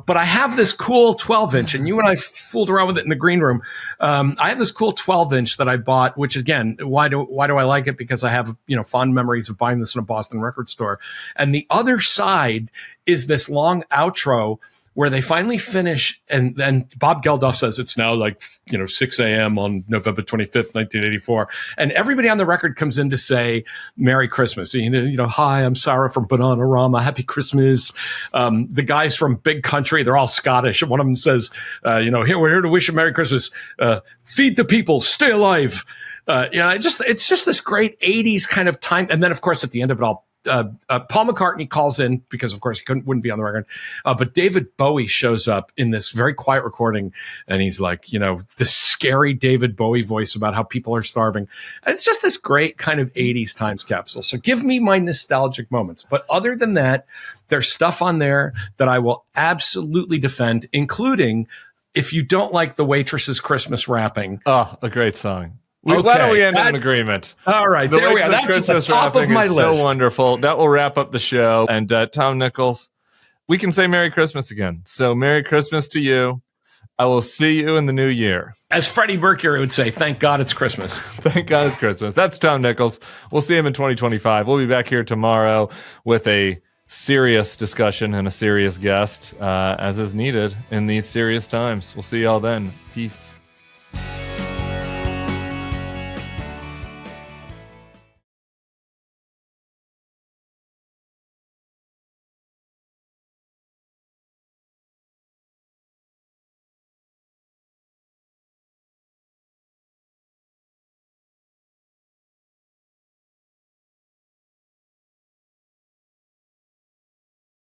But I have this cool 12-inch, and you and I fooled around with it in the green room. I have this cool 12-inch that I bought, which again, why do I like it? Because I have, fond memories of buying this in a Boston record store. And the other side is this long outro where they finally finish, and then Bob Geldof says it's now 6 a.m. on November 25th, 1984. And everybody on the record comes in to say, Merry Christmas. Hi, I'm Sarah from Bananarama. Happy Christmas. The guys from Big Country, they're all Scottish. One of them says, we're here to wish you Merry Christmas. Feed the people, stay alive. It's just this great 80s kind of time. And then, of course, at the end of it all, Paul McCartney calls in because, of course, he wouldn't be on the record. But David Bowie shows up in this very quiet recording, and he's like, this scary David Bowie voice about how people are starving. It's just this great kind of 80s times capsule. So give me my nostalgic moments. But other than that, there's stuff on there that I will absolutely defend, including if you don't like The Waitress's Christmas wrapping. Oh, a great song. Why don't we end in an agreement? All right, there we are. That's at the top of my list. So wonderful. That will wrap up the show. And Tom Nichols, we can say Merry Christmas again. So Merry Christmas to you. I will see you in the new year. As Freddie Mercury would say, thank God it's Christmas. Thank God it's Christmas. That's Tom Nichols. We'll see him in 2025. We'll be back here tomorrow with a serious discussion and a serious guest, as is needed in these serious times. We'll see y'all then. Peace.